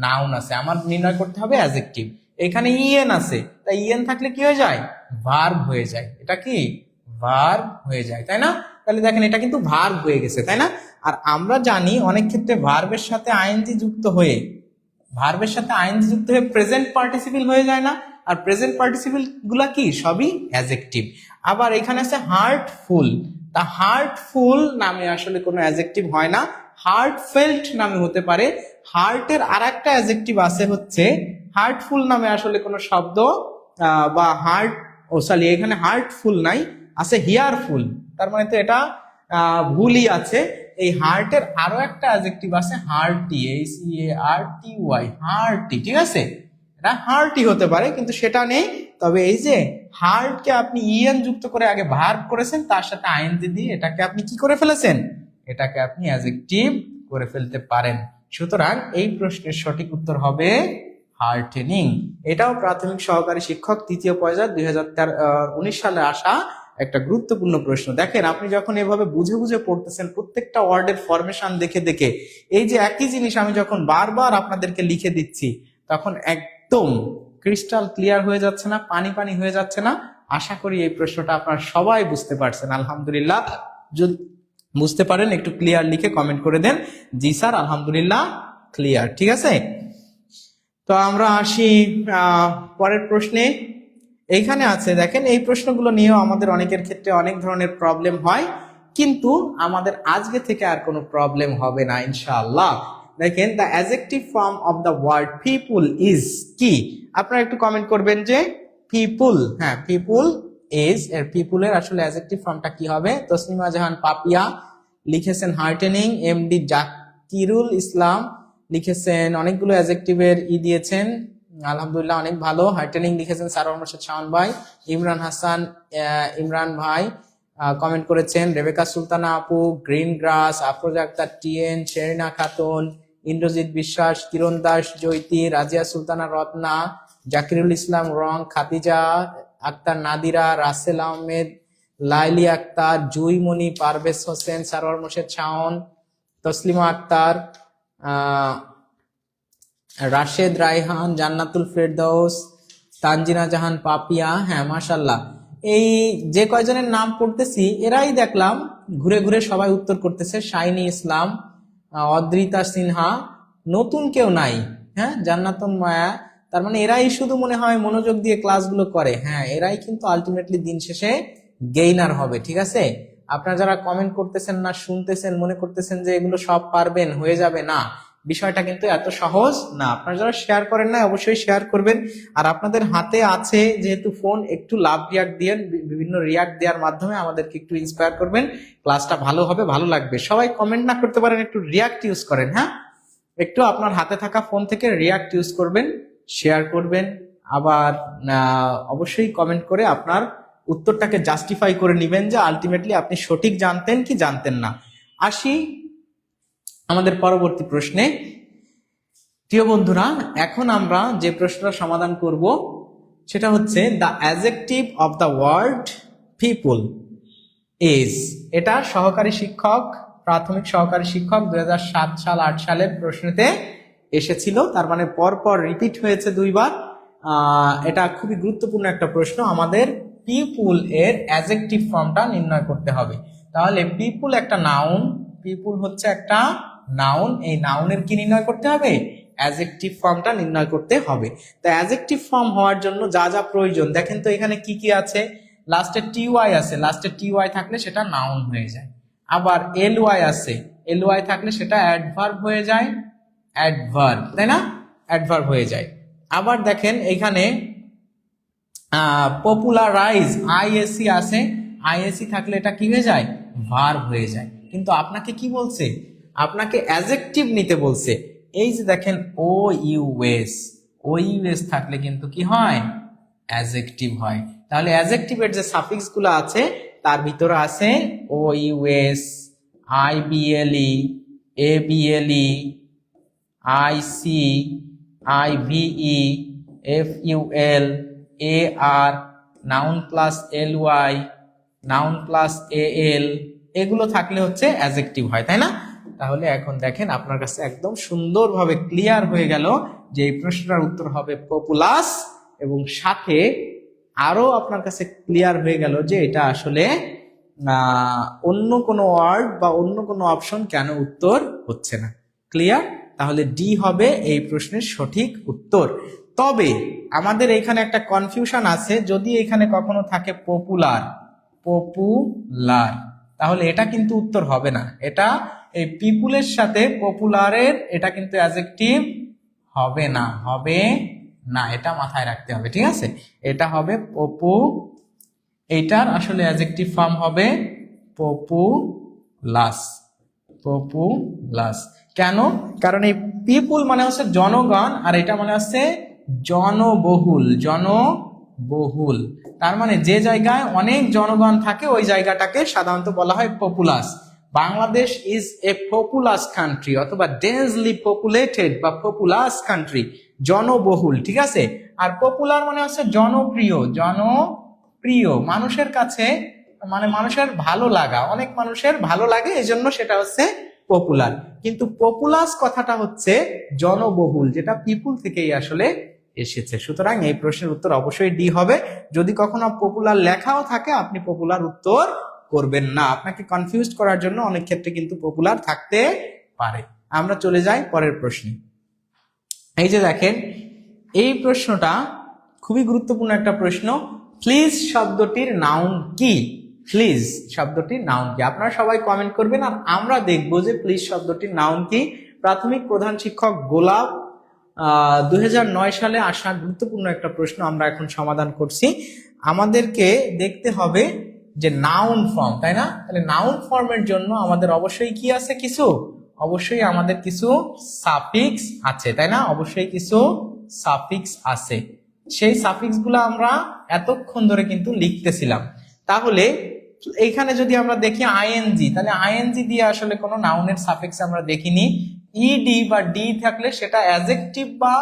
নাউন আছে। আমার নির্ণয় করতে হবে অ্যাডজেক্টিভ। এখানে ইএন আছে, তাই ইএন থাকলে কি হয়ে যায়? ভার্ব হয়ে যায়। এটা কি? ভার্ব হয়ে যায়, তাই না? তাহলে দেখেন এটা কিন্তু ভার্ব হয়ে গেছে, তাই না? আর আমরা জানি অনেক ক্ষেত্রে ভার্বের সাথে আইএনজি যুক্ত হয়ে প্রেজেন্ট পার্টিসিপল হয়ে যায় না? আর প্রেজেন্ট পার্টিসিপল গুলা কি? সবই অ্যাডজেক্টিভ। আবার এখানে আছে হার্টফুল, তা হার্টফুল নামে আসলে কোনো অ্যাডজেক্টিভ হয় না, হার্টফেল্ট নামে হতে পারে। হার্টের আর একটা অ্যাডজেক্টিভ আছে হচ্ছে হার্টফুল নামে আসলে কোনো শব্দ বা হার্ট এখানে হার্টফুল নাই, আছে হিয়ারফুল। তার মানে তো এটা ভুলই আছে। এই হার্টের আরো একটা অ্যাডজেক্টিভ আছে হার্টি, HEARTY, হার্টি। ঠিক আছে, এটা হার্টি হতে পারে, কিন্তু সেটা নেই। তবে এই যে হার্টকে আপনি ইএন যুক্ত করে আগে ভার্ব করেছেন, তার সাথে আইএনজি দিয়ে এটাকে আপনি কি করে ফেলেছেন? এটাকে আপনি অ্যাডজেক্টিভ করে ফেলতে পারেন। সুতরাং এই প্রশ্নের সঠিক উত্তর হবে হার্টেনিং। এটাও প্রাথমিক সহকারী শিক্ষক তৃতীয় পর্যায়ে 2019 সালে আসা একটা গুরুত্বপূর্ণ প্রশ্ন। দেখেন আপনি যখন এভাবে বুঝে বুঝে পড়তেছেন, প্রত্যেকটা ওয়ার্ডের ফরমেশন দেখে দেখে, এই যে একই জিনিস আমি যখন বারবার আপনাদেরকে লিখে দিচ্ছি, তখন একদম ক্রিস্টাল ক্লিয়ার হয়ে যাচ্ছে না? পানি পানি হয়ে যাচ্ছে না? আশা করি এই প্রশ্নটা আপনারা সবাই বুঝতে পারছেন। আলহামদুলিল্লাহ, যদি বুঝতে পারেন একটু ক্লিয়ার লিখে কমেন্ট করে দেন, জি স্যার আলহামদুলিল্লাহ ক্লিয়ার। ঠিক আছে, তো আমরা আসি পরের প্রশ্নে। এইখানে আছে দেখেন, এই প্রশ্নগুলো নিয়েও আমাদের অনেকের ক্ষেত্রে অনেক ধরনের প্রবলেম হয়, কিন্তু আমাদের আজকে থেকে আর কোনো প্রবলেম হবে না ইনশাআল্লাহ। দেখেন, the adjective form of the word people is কি? আপনারা একটু কমেন্ট করবেন যে পিপুল, হ্যাঁ পিপুল ইজ এর পিপুলের আসলে অ্যাডজেক্টিভ ফর্মটা কি হবে? তসলিমা জাহান পাপিয়া লিখেছেন হার্টেনিং। এমডি জাকিরুল ইসলাম লিখেছেন অনেকগুলো অ্যাডজেক্টিভের দিয়েছেন, আলহামদুলিল্লাহ অনেক ভালো। হার্টেনিং লিখেছেন সারোয়ার মোর্শেদ শাওন ভাই। ইমরান হাসান ইমরান ভাই কমেন্ট করেছেন। রেবেকা সুলতানা আপু, green grass, Afroza Akter TN, Sherina Khatun, Indrajit Biswas, Kiran Das জৈতি, Razia Sultana Ratna, Zakirul ইসলাম রং, খাদিজা আক্তার নাদিরা, রাসেল আহমেদ, লাইলি আক্তার, জুইমণি, পারভেজ হোসেন, সারোয়ার মোর্শেদ শাওন, তসলিমা আক্তার, রাশেদ রায়হান, জান্নাতুল ফেরদৌস, তানজিনা জাহান পাপিয়া। হ্যাঁ মাশাল্লাহ, এই যে কয়জনের নাম পড়তেছি এরাই দেখলাম ঘুরে ঘুরে সবাই উত্তর করতেছে। শাইনি ইসলাম, অদ্রিতা সিনহা, নতুন কেউ নাই। হ্যাঁ, জান্নাতুন মায়া, তার মানে এরাই শুধু মনে হয় মনোযোগ দিয়ে ক্লাসগুলো করে। হ্যাঁ, এরাই কিন্তু আলটিমেটলি দিন শেষে গেইনার হবে। ঠিক আছে, আপনারা যারা কমেন্ট করতেছেন না, শুনতেছেন, মনে করতেছেন যে এগুলো সব পারবেন, হয়ে যাবে, না, বিষয়টা কিন্তু এত সহজ না। আপনারা যারা শেয়ার করেন না অবশ্যই শেয়ার করবেন। আর আপনাদের হাতে আছে যেহেতু ফোন, একটু লাভ রিয়াক্ট দিয়ে বিভিন্ন রিয়াক্ট দেওয়ার মাধ্যমে আমাদেরকে একটু ইন্সপায়ার করবেন। ক্লাসটা ভালো হবে, ভালো লাগবে। সবাই কমেন্ট না করতে পারেন, একটু রিয়াক্ট ইউজ করেন। হ্যাঁ, একটু আপনার হাতে থাকা ফোন থেকে রিয়াক্ট ইউজ করবেন, শেয়ার করবেন। আবার অবশ্যই কমেন্ট করে আপনার উত্তরটাকে জাস্টিফাই করে নেবেন যে আলটিমেটলি আপনি সঠিক জানতেন কি জানতেন না। আসি আমাদের পরবর্তী প্রশ্নে। প্রিয় বন্ধুরা, এখন আমরা যে প্রশ্নটা সমাধান করব সেটা হচ্ছে the adjective of the word people is. এটা সহকারী শিক্ষক, প্রাথমিক সহকারী শিক্ষক 2007 সাল 8 সালের প্রশ্নেতে এসেছিল। তার মানে পরপর রিপিট হয়েছে দুইবার। এটা খুবই গুরুত্বপূর্ণ একটা প্রশ্ন। আমাদের পিপুল এর অ্যাডজেক্টিভ ফর্মটা নির্ণয় করতে হবে। তাহলে পিপুল একটা নাউন, পিপুল হচ্ছে একটা নাউন, এই নাউনের কি নির্ণয় করতে হবে? অ্যাডজেক্টিভ ফর্মটা নির্ণয় করতে হবে। তো অ্যাডজেক্টিভ ফর্ম হওয়ার জন্য যা যা প্রয়োজন দেখেন তো, এখানে কি কি আছে? লাস্টে টিওয়াই আছে, লাস্টে টিওয়াই থাকলে সেটা নাউন হয়ে যায়। আবার এলওয়াই আছে, এলওয়াই থাকলে সেটা অ্যাডভার্ব হয়ে যায়। অ্যাডভার্ব, তাই না? অ্যাডভার্ব হয়ে যায়। আবার দেখেন এখানে পপুলারাইজ, আইএসসি আছে, আইএসসি থাকলে এটা কি হয়ে যায়? ভার্ব হয়ে যায়। কিন্তু আপনাকে কি বলছে? আপনাকে অ্যাডজেক্টিভ নিতে বলছে। এই যে দেখেন ও ইউএস, ও ইউএস থাকলে কিন্তু কি হয়? অ্যাডজেক্টিভ হয়। তাহলে অ্যাডজেক্টিভের যে সাফিক্স গুলো আছে তার ভিতরে আছে O U S, I B L E, A B L E, I C, I V E, F U L, A R, noun plus L Y, noun plus A L, এগুলো থাকলে হচ্ছে অ্যাডজেক্টিভ হয়, তাই না? তাহলে এখন দেখেন আপনার কাছে একদম সুন্দরভাবে ক্লিয়ার হয়ে গেল যে এই প্রশ্নটার উত্তর হবে পপুলাস, এবং সাথে আরো আপনার কাছে ক্লিয়ার হয়ে গেল যে এটা আসলে অন্য কোনো ওয়ার্ড বা অন্য কোনো অপশন কেন উত্তর হচ্ছে না। ক্লিয়ার? তাহলে ডি হবে এই প্রশ্নের সঠিক উত্তর। তবে আমাদের এখানে একটা কনফিউশন আছে, যদি এখানে কখনো থাকে পপুলার, পপুলার, তাহলে এটা কিন্তু উত্তর হবে না। এটা এই পিপুলের সাথে পপুলারের এটা কিন্তু অ্যাডজেক্টিভ হবে না, হবে না, এটা মাথায় রাখতে হবে, ঠিক আছে? এটা হবে পপু, এইটার আসলে অ্যাডজেক্টিভ ফর্ম হবে পপুলাস, পপুলাস। কেন? কারণ এই পিপুল মানে হচ্ছে জনগণ, আর এটা মানে হচ্ছে জনবহুল, জনবহুল। তার মানে যে জায়গায় অনেক জনগণ থাকে ওই জায়গাটাকে সাধারণত বলা হয় populous. Bangladesh is a populous country, অথবা ডেন্সলি পপুলেটেড বা পপুলাস কান্ট্রি, জনবহুল, ঠিক আছে? আর পপুলার মানে হচ্ছে জনপ্রিয়, জনপ্রিয়, মানুষের কাছে মানে মানুষের ভালো লাগা, অনেক মানুষের ভালো লাগে, এই জন্য সেটা হচ্ছে পপুলার। কিন্তু পপুলাস কথাটা হচ্ছে জনবহুল, যেটা পিপুল থেকেই আসলে এসেছে। সুতরাং এই প্রশ্নের উত্তর অবশ্যই ডি হবে। যদি কখনো পপুলার লেখাও থাকে আপনি পপুলার উত্তর করবেন না, আপনাকে কনফিউজ করার জন্য অনেক ক্ষেত্রে কিন্তু পপুলার থাকতে পারে। আমরা চলে যাই পরের প্রশ্নে। এই যে দেখেন এই প্রশ্নটা খুবই গুরুত্বপূর্ণ একটা প্রশ্ন। প্লিজ শব্দটির নাউন কি? প্লিজ শব্দটির নাউন কি? আপনারা সবাই কমেন্ট করবেন আর আমরা দেখবো যে প্লিজ শব্দটির নাউন কি। প্রাথমিক প্রধান শিক্ষক গোলাপ 2009 সালে আসা গুরুত্বপূর্ণ একটা প্রশ্ন আমরা এখন সমাধান করছি। আমাদেরকে দেখতে হবে যে নাউন ফর্ম, তাই না? তাহলে নাউন ফর্মের জন্য আমাদের অবশ্যই কি আছে? কিছু, অবশ্যই আমাদের কিছু সাফিক্স আছে, তাই না? অবশ্যই কিছু সাফিক্স আছে। সেই সাফিক্স গুলো আমরা এতক্ষণ ধরে কিন্তু লিখতেছিলাম। তাহলে এইখানে যদি আমরা দেখি আইএনজি, তাহলে আইএনজি দিয়ে আসলে কোনো নাউনের সাফিক্স আমরা দেখিনি। ইডি বা ডি থাকলে সেটা অ্যাডজেক্টিভ বা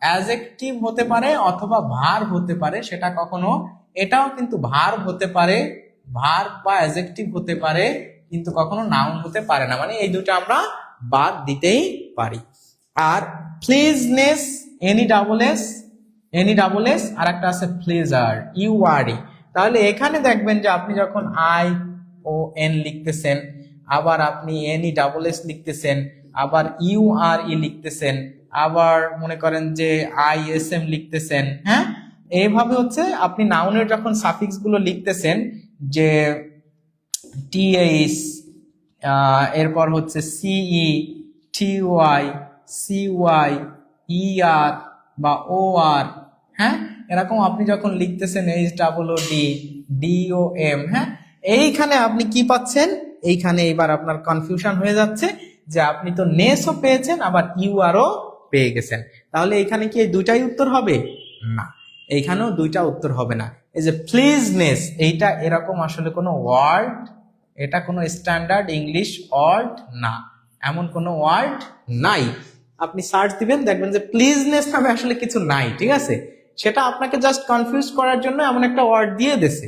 অ্যাডজেক্টিভ হতে পারে অথবা ভার্ব হতে পারে, সেটা কখনো, এটাও কিন্তু ভার্ব হতে পারে, ভার্ব বা অ্যাডজেক্টিভ হতে পারে, কিন্তু কখনো নাউন হতে পারে না। মানে এই দুটো আমরা বাদ দিতেই পারি। আর প্লিজনেস, N E double S, N E double S, আর একটা আছে প্লেজার, ইউআরই। তাহলে এখানে দেখবেন যে আপনি যখন আই ও এন লিখতেছেন, আবার আপনি এনি ডাবল এস লিখতেছেন, আবার ইউআরই লিখতেছেন, আবার মনে করেন যে আইএসএম লিখতেছেন, হ্যাঁ, এইভাবে হচ্ছে আপনি নাউনের যখন সাফিক্স গুলো লিখতেছেন, যে টিএইচ, এরপর হচ্ছে সিই, টিওয়াই, সিওয়াই, ইআর বা ওআর, হ্যাঁ, এরকম আপনি যখন লিখতেছেন H double O D, D O M, হ্যাঁ, এইখানে আপনি কি পাচ্ছেন? এইখানে এবার আপনার কনফিউশন হয়ে যাচ্ছে যে আপনি তো নেসও পেয়েছেন আবার ইউআরও পেয়ে গেছেন। তাহলে এখানে কি এই দুইটাই উত্তর হবে? না, এইখানেও দুইটা উত্তর হবে না। এই যে প্লিজনেস, এইটা এরকম আসলে কোনো ওয়ার্ড, এটা কোনো স্ট্যান্ডার্ড ইংলিশ ওয়ার্ড না, এমন কোনো ওয়ার্ড নাই। আপনি সার্চ দিবেন দেখবেন যে প্লিজনেস নামে আসলে কিছু নাই, ঠিক আছে? সেটা আপনাকে জাস্ট কনফিউজ করার জন্য এমন একটা ওয়ার্ড দিয়ে দিয়েছে।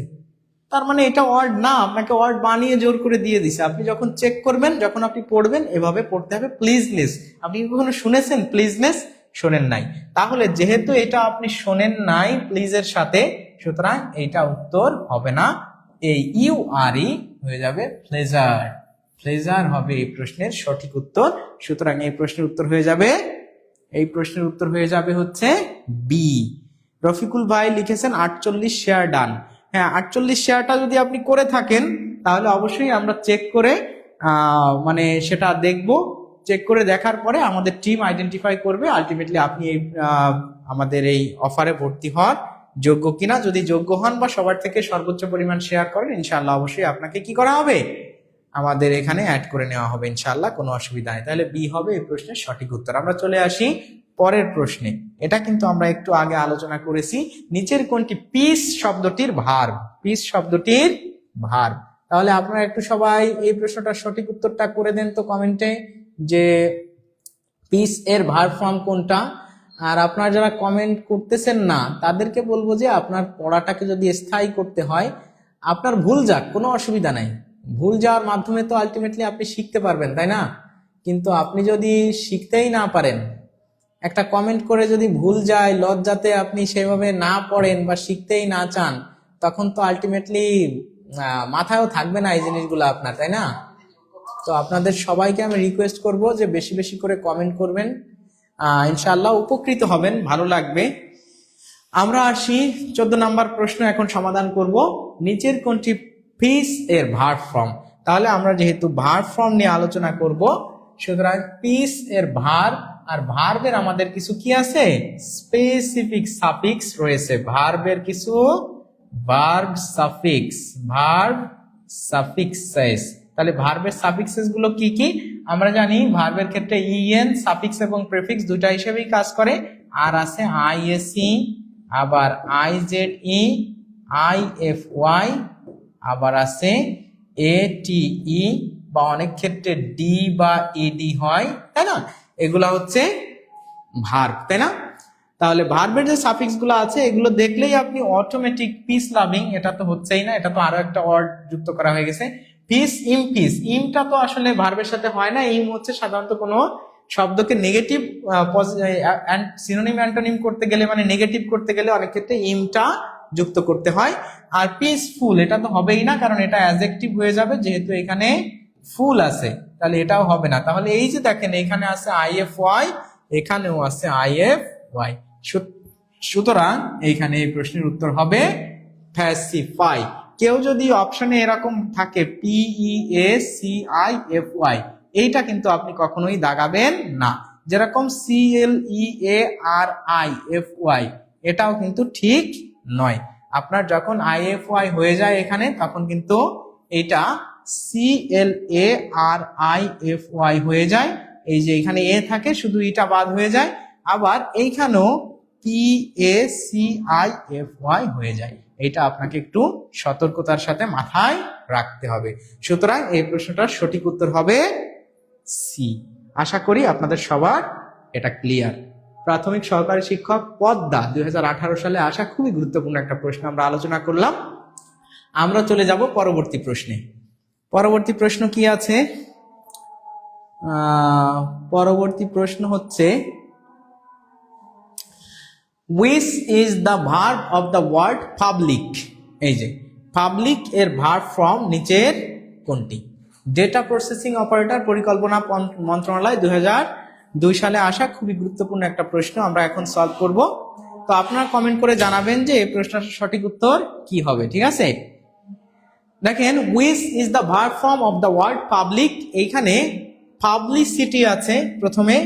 তার মানে এটা ওয়ার্ড না, আপনাকে ওয়ার্ড বানিয়ে জোর করে দিয়ে দিছে। আপনি যখন চেক করবেন, যখন আপনি পড়বেন, এভাবে পড়তে হবে প্লিজনেস। আপনি কি কখনো শুনেছেন প্লিজনেস? শোনেন নাই। তাহলে যেহেতু এটা আপনি শোনেন নাই প্লিজের সাথে, সুতরাং এইটা উত্তর হবে না, এই ইউআরই হয়ে যাবে প্লেজার। প্লেজার হবে এই প্রশ্নের সঠিক উত্তর। সুতরাং এই প্রশ্নের উত্তর হয়ে যাবে, এই প্রশ্নের উত্তর হয়ে যাবে হচ্ছে বি। রফিকুল ভাই লিখেছেন 48 শেয়ার ডান। হ্যাঁ, 48 শেয়ারটা যদি আপনি করে থাকেন তাহলে অবশ্যই আমরা চেক করে মানে সেটা দেখব চেক করে দেখার পরে আমাদের টিম আইডেন্টিফাই করবে আলটিমেটলি আপনি এই আমাদের এই অফারে ভর্তি হওয়ার যোগ্য কিনা। যদি যোগ্য হন বা সবার থেকে সর্বোচ্চ পরিমাণ শেয়ার করেন, ইনশাআল্লাহ অবশ্যই আপনাকে কি করা হবে, আমাদের এখানে অ্যাড করে নেওয়া হবে ইনশাআল্লাহ, কোনো অসুবিধা নেই। তাহলে বি হবে এই প্রশ্নের সঠিক উত্তর। আমরা চলে আসি পরের প্রশ্নে। এটা কিন্তু আমরা একটু আগে আলোচনা করেছি। নিচের কোনটি পিস শব্দটির ভার্ব? পিস শব্দটির ভার্ব। তাহলে আপনারা একটু সবাই এই প্রশ্নটার সঠিক উত্তরটা করে দেন তো কমেন্টে, যে পিস এর ভার্ব ফর্ম কোনটা। আর আপনারা যারা কমেন্ট করতেছেন না তাদেরকে বলবো যে আপনার পড়াটাকে যদি স্থায়ী করতে হয়, আপনার ভুল যাক, কোনো অসুবিধা নাই। ভুল যাওয়ার মাধ্যমে তো আলটিমেটলি আপনি শিখতে পারবেন, তাই না? কিন্তু আপনি যদি শিখতেই না পারেন, একটা কমেন্ট করে যদি ভুল যায়, লজ্জাতে আপনি সেভাবে না পড়েন বা শিখতেই না চান, তখন তো আলটিমেটলি মাথায়ও থাকবে না এই জিনিসগুলো আপনার, তাই না? তো আপনাদের সবাইকে আমি রিকোয়েস্ট করব যে বেশি বেশি করে কমেন্ট করবেন, ইনশাআল্লাহ উপকৃত হবেন, ভালো লাগবে। আমরা আসি 14 নাম্বার প্রশ্ন এখন সমাধান করব। নিচের কোনটি পিস এর ভার্ব ফর্ম? তাহলে আমরা যেহেতু ভার্ব ফর্ম নিয়ে আলোচনা করব, সুতরাং পিস এর ভার্ব, আর ভার্বের আমাদের কিছু কি আছে, স্পেসিফিক সাফিক্স রয়েছে। ভার্বের কিছু ভার্ব সাফিক্স, ভার্ব সাফিক্সেস। তাহলে ভার্বের সাফিক্সেস গুলো কি কি? আমরা জানি ভার্বের ক্ষেত্রে ইএন সাফিক্স এবং প্রিফিক্স দুটা হিসেবেই কাজ করে। আর আছে আইএসই, আবার আইজেডই, আইএফওয়াই, আবার আছে এটিই, বা অনেক ক্ষেত্রে ডি বা ইডি হয়, তাই না? এগুলা হচ্ছে ভার্ব, তাই না? তাহলে ভার্বের যে সাফিক্স গুলো আছে এগুলো দেখলেই আপনি অটোমেটিক পিস লাভিং, এটা তো হচ্ছেই না, এটা তো আরো একটা ওয়ার্ড যুক্ত করা হয়ে গেছে, পিস ইম। পিস ইমটা তো আসলে ভার্বের সাথে হয় না। ইম হচ্ছে সাধারণত কোনো শব্দকে নেগেটিভ সিনোনিম অ্যান্টোনিম করতে গেলে, মানে নেগেটিভ করতে গেলে অনেক ক্ষেত্রে ইমটা যুক্ত করতে হয়। আর পিসফুল এটা তো হবেই না, কারণ এটা অ্যাডজেক্টিভ হয়ে যাবে, যেহেতু এখানে ফুল আছে, তাহলে এটাও হবে না। তাহলে এই যে দেখেন এখানে আছে আইএফওয়াই, এখানেও আছে আইএফওয়াই, সুতরাং এইখানে এই প্রশ্নের উত্তর হবে প্যাসিফাই। কেউ যদি অপশনে এরকম থাকে PEACIFY, এইটা কিন্তু আপনি কখনোই দাগাবেন না। যেরকম CLEARIFY, এটাও কিন্তু ঠিক নয়। আপনার যখন IFY হয়ে যায় এখানে, তখন কিন্তু এটা CLARIFY হয়ে যায়। এই যে এখানে এ থাকে, শুধু এটা বাদ হয়ে যায়। আবার এইখানেও PACIFY হয়ে যায়। এটা আপনাকে একটু সতর্কতার সাথে মাথায় রাখতে হবে। সুতরাং এই প্রশ্নটার সঠিক উত্তর হবে সি। আশা করি আপনাদের সবার এটা ক্লিয়ার। প্রাথমিক সহকারী শিক্ষক পদ্মা 2018 সালে আসা খুবই গুরুত্বপূর্ণ একটা প্রশ্ন আমরা আলোচনা করলাম। আমরা চলে যাব পরবর্তী প্রশ্নে। পরবর্তী প্রশ্ন কি আছে? পরবর্তী প্রশ্ন হচ্ছে, which is the verb of the word public? এই যে পাবলিক এর ভার্ব ফর্ম নিচের কোনটি? ডেটা প্রসেসিং অপারেটর পরিকল্পনা মন্ত্রণালয় 2002 সালে আসা খুবই গুরুত্বপূর্ণ একটা প্রশ্ন আমরা এখন সলভ করব। তো আপনারা কমেন্ট করে জানাবেন যে এই প্রশ্নটার সঠিক উত্তর কি হবে, ঠিক আছে? দেখেন, which is the verb form of the word public, এইখানে পাবলিসিটি আছে প্রথমে।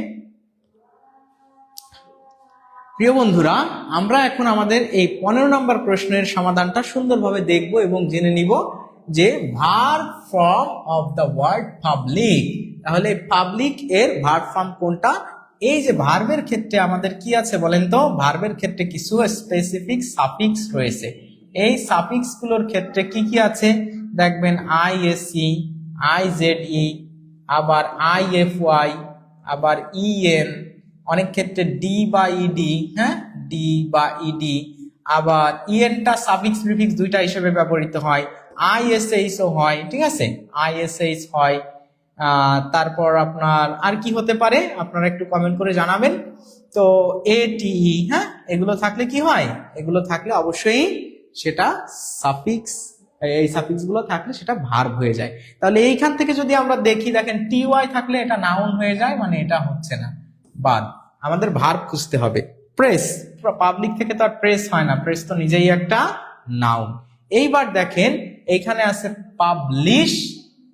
প্রিয় বন্ধুরা, আমরা এখন আমাদের এই 15 নম্বর প্রশ্নের সমাধানটা সুন্দরভাবে দেখব এবং জেনে নিব যে verb form of the word public. তাহলে পাবলিক এর ভার্ব ফর্ম কোনটা? এই যে ভার্বের ক্ষেত্রে আমাদের কি আছে বলেন তো? ভার্বের ক্ষেত্রে কিছু স্পেসিফিক সাফিক্স রয়েছে। এই সাফিক্স গুলোর ক্ষেত্রে কি কি আছে দেখবেন, আইএসই, আইজেডই, আবার আইএফওয়াই, আবার ইএন, অনেক ক্ষেত্রে ডি বা ইডি, হ্যাঁ ডি বা ইডি, আবার ইএনটা সাফিক্স প্রিফিক্স দুইটা হিসেবে ব্যবহৃত হয়, আইএসএইচ ও হয়, ঠিক আছে, আইএসএইচ হয়। তারপর আপনার আর কি হতে পারে আপনারা একটু কমেন্ট করে জানাবেন। তো এটিই, হ্যাঁ এগুলো থাকলে কি হয়? এগুলো থাকলে অবশ্যই সেটা সাফিক্স, এই সাফিক্স গুলো থাকলে সেটা ভার্ব হয়ে যায়। তাহলে এইখান থেকে যদি আমরা দেখি, দেখেন টিওয়াই থাকলে এটা নাউন হয়ে যায়, মানে এটা হচ্ছে না, বাদ। আমাদের ভার্ব খুঁজতে হবে। প্রেস, পাবলিক থেকে তো আর প্রেস হয় না, প্রেস তো নিজেই একটা নাউন। এইবার দেখেন এইখানে আছে পাবলিশ,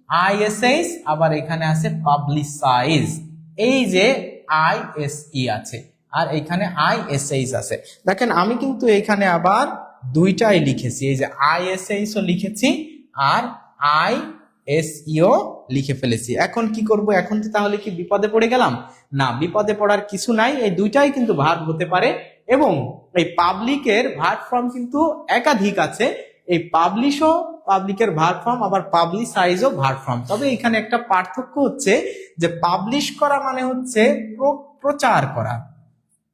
আইএসএইচ, আবার এখানে আছে পাবলিসাইজ। এই যে আইএসই আছে আর এখানে আইএসএইচ আছে। দেখেন আমি কিন্তু এখানে আবার দুইটাই লিখেছি, এই যে আইএসএইচ ও লিখেছি আর আইএসইও লিখে ফেলেছি। এখন কি করব, এখন তো তাহলে কি বিপদে পড়ে গেলাম? না, বিপদে পড়ার কিছু নাই, এই দুইটাই কিন্তু ভার্ব হতে পারে এবং এই পাবলিকের ভার্ব ফর্ম কিন্তু একাধিক আছে। এই পাবলিশও পাবলিকের ভার্ব ফর্ম, আবার পাবলিসাইজও ভার্ব ফর্ম। তবে এখানে একটা পার্থক্য হচ্ছে যে পাবলিশ করা মানে হচ্ছে প্রচার করা,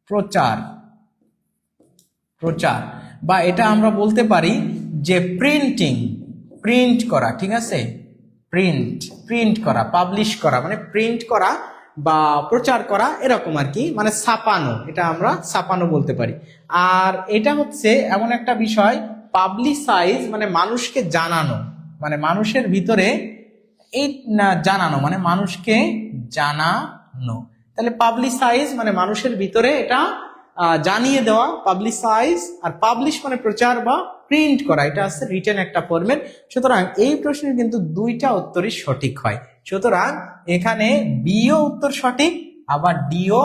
প্রচার প্রচার, বা এটা আমরা বলতে পারি যে প্রিন্টিং, প্রিন্ট করা, ঠিক আছে? প্রিন্ট করা, পাবলিশ করা মানে প্রিন্ট করা বা প্রচার করা, এরকম আর কি, মানে ছাপানো, এটা আমরা ছাপানো বলতে পারি। আর এটা হচ্ছে এমন একটা বিষয়, পাবলিসাইজ মানে মানুষকে জানানো, মানে মানুষের ভিতরে এই জানানো, মানে মানুষকে জানানো। তাহলে পাবলিসাইজ মানে মানুষের ভিতরে এটা জানিয়ে দেওয়া, পাবলিসাইজ। আর পাবলিশ মানে প্রচার বা প্রিন্ট করা, এটা আছে রিটেন একটা ফরম্যাট। সুতরাং এই প্রশ্নের কিন্তু দুইটা উত্তরই সঠিক হয়। সুতরাং এখানে বিও উত্তর সঠিক, আবার ডিও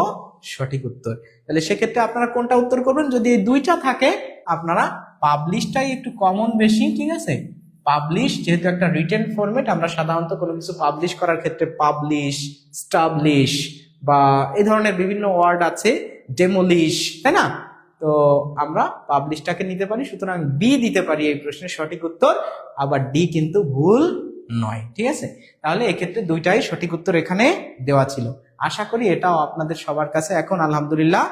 সঠিক উত্তর। তাহলে সেক্ষেত্রে আপনারা কোনটা উত্তর করবেন? যদি এই দুইটা থাকে আপনারা পাবলিশটাই একটু কমন বেশি, ঠিক আছে? পাবলিশ যেহেতু একটা রিটেন ফরম্যাট, আমরা সাধারণত কোনো কিছু পাবলিশ করার ক্ষেত্রে পাবলিশ, স্টাবলিশ বা এই ধরনের বিভিন্ন ওয়ার্ড আছে, ডেমোলিশ, তাই না? তো আমরা পাবলিশটাকে নিতে পারি, সুতরাং বি দিতে পারি এই প্রশ্নের সঠিক উত্তর। আবার ডি কিন্তু ভুল নয়, ঠিক আছে? তাহলে এক্ষেত্রে দুইটাই সঠিক উত্তর এখানে দেওয়া ছিল। আশা করি এটাও আপনাদের সবার কাছে এখন আলহামদুলিল্লাহ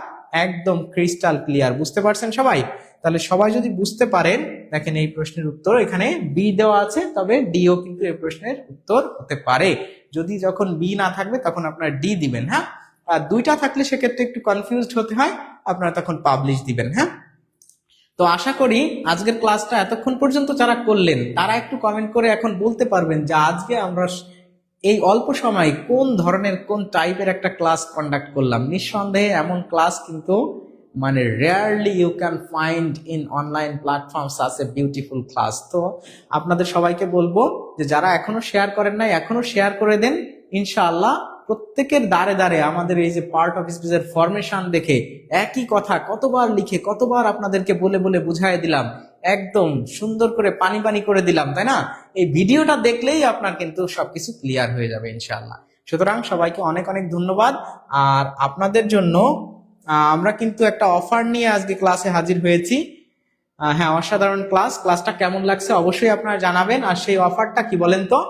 একদম ক্রিস্টাল ক্লিয়ার। বুঝতে পারছেন সবাই? তাহলে সবাই যদি বুঝতে পারেন, দেখেন এই প্রশ্নের উত্তর এখানে বি দেওয়া আছে, তবে ডিও কিন্তু এই প্রশ্নের উত্তর হতে পারে। যদি যখন বি না থাকবে তখন আপনারা ডি দিবেন, হ্যাঁ? আর দুইটা থাকলে সেক্ষেত্রে একটু কনফিউজড হতে হয়, আপনারা তখন পাবলিশ দিবেন, হ্যাঁ? তো আশা করি আজকের ক্লাসটা এতক্ষণ পর্যন্ত যারা করলেন তারা একটু কমেন্ট করে এখন বলতে পারবেন যে আজকে আমরা এই অল্প সময় কোন ধরনের, কোন টাইপের একটা ক্লাস কন্ডাক্ট করলাম। নিঃসন্দেহে এমন ক্লাস কিন্তু মানে rarely you can find in online platforms such a beautiful class. তো আপনাদের সবাইকে বলবো যে যারা এখনো শেয়ার করেন নাই এখনো শেয়ার করে দেন। ইনশাআল্লাহ প্রত্যেকের দ্বারে দ্বারে আমাদের এই যে পার্ট অফ স্পিচের ফরমেশন দেখে একই কথা কতবার লিখে কতবার আপনাদেরকে বলে বলে বুঝাই দিলাম, একদম সুন্দর করে পানি পানি করে দিলাম, তাই না? এই ভিডিওটা দেখলেই আপনার কিন্তু সবকিছু ক্লিয়ার হয়ে যাবে ইনশাআল্লাহ। সুতরাং সবাইকে অনেক অনেক ধন্যবাদ। আর আপনাদের জন্য আমরা কিন্তু একটা অফার নিয়ে আজকে ক্লাসে হাজির হয়েছি। হ্যাঁ, অসাধারণ ক্লাস। ক্লাসটা কেমন লাগছে অবশ্যই আপনারা জানাবেন। আর সেই অফারটা কি বলেন তো?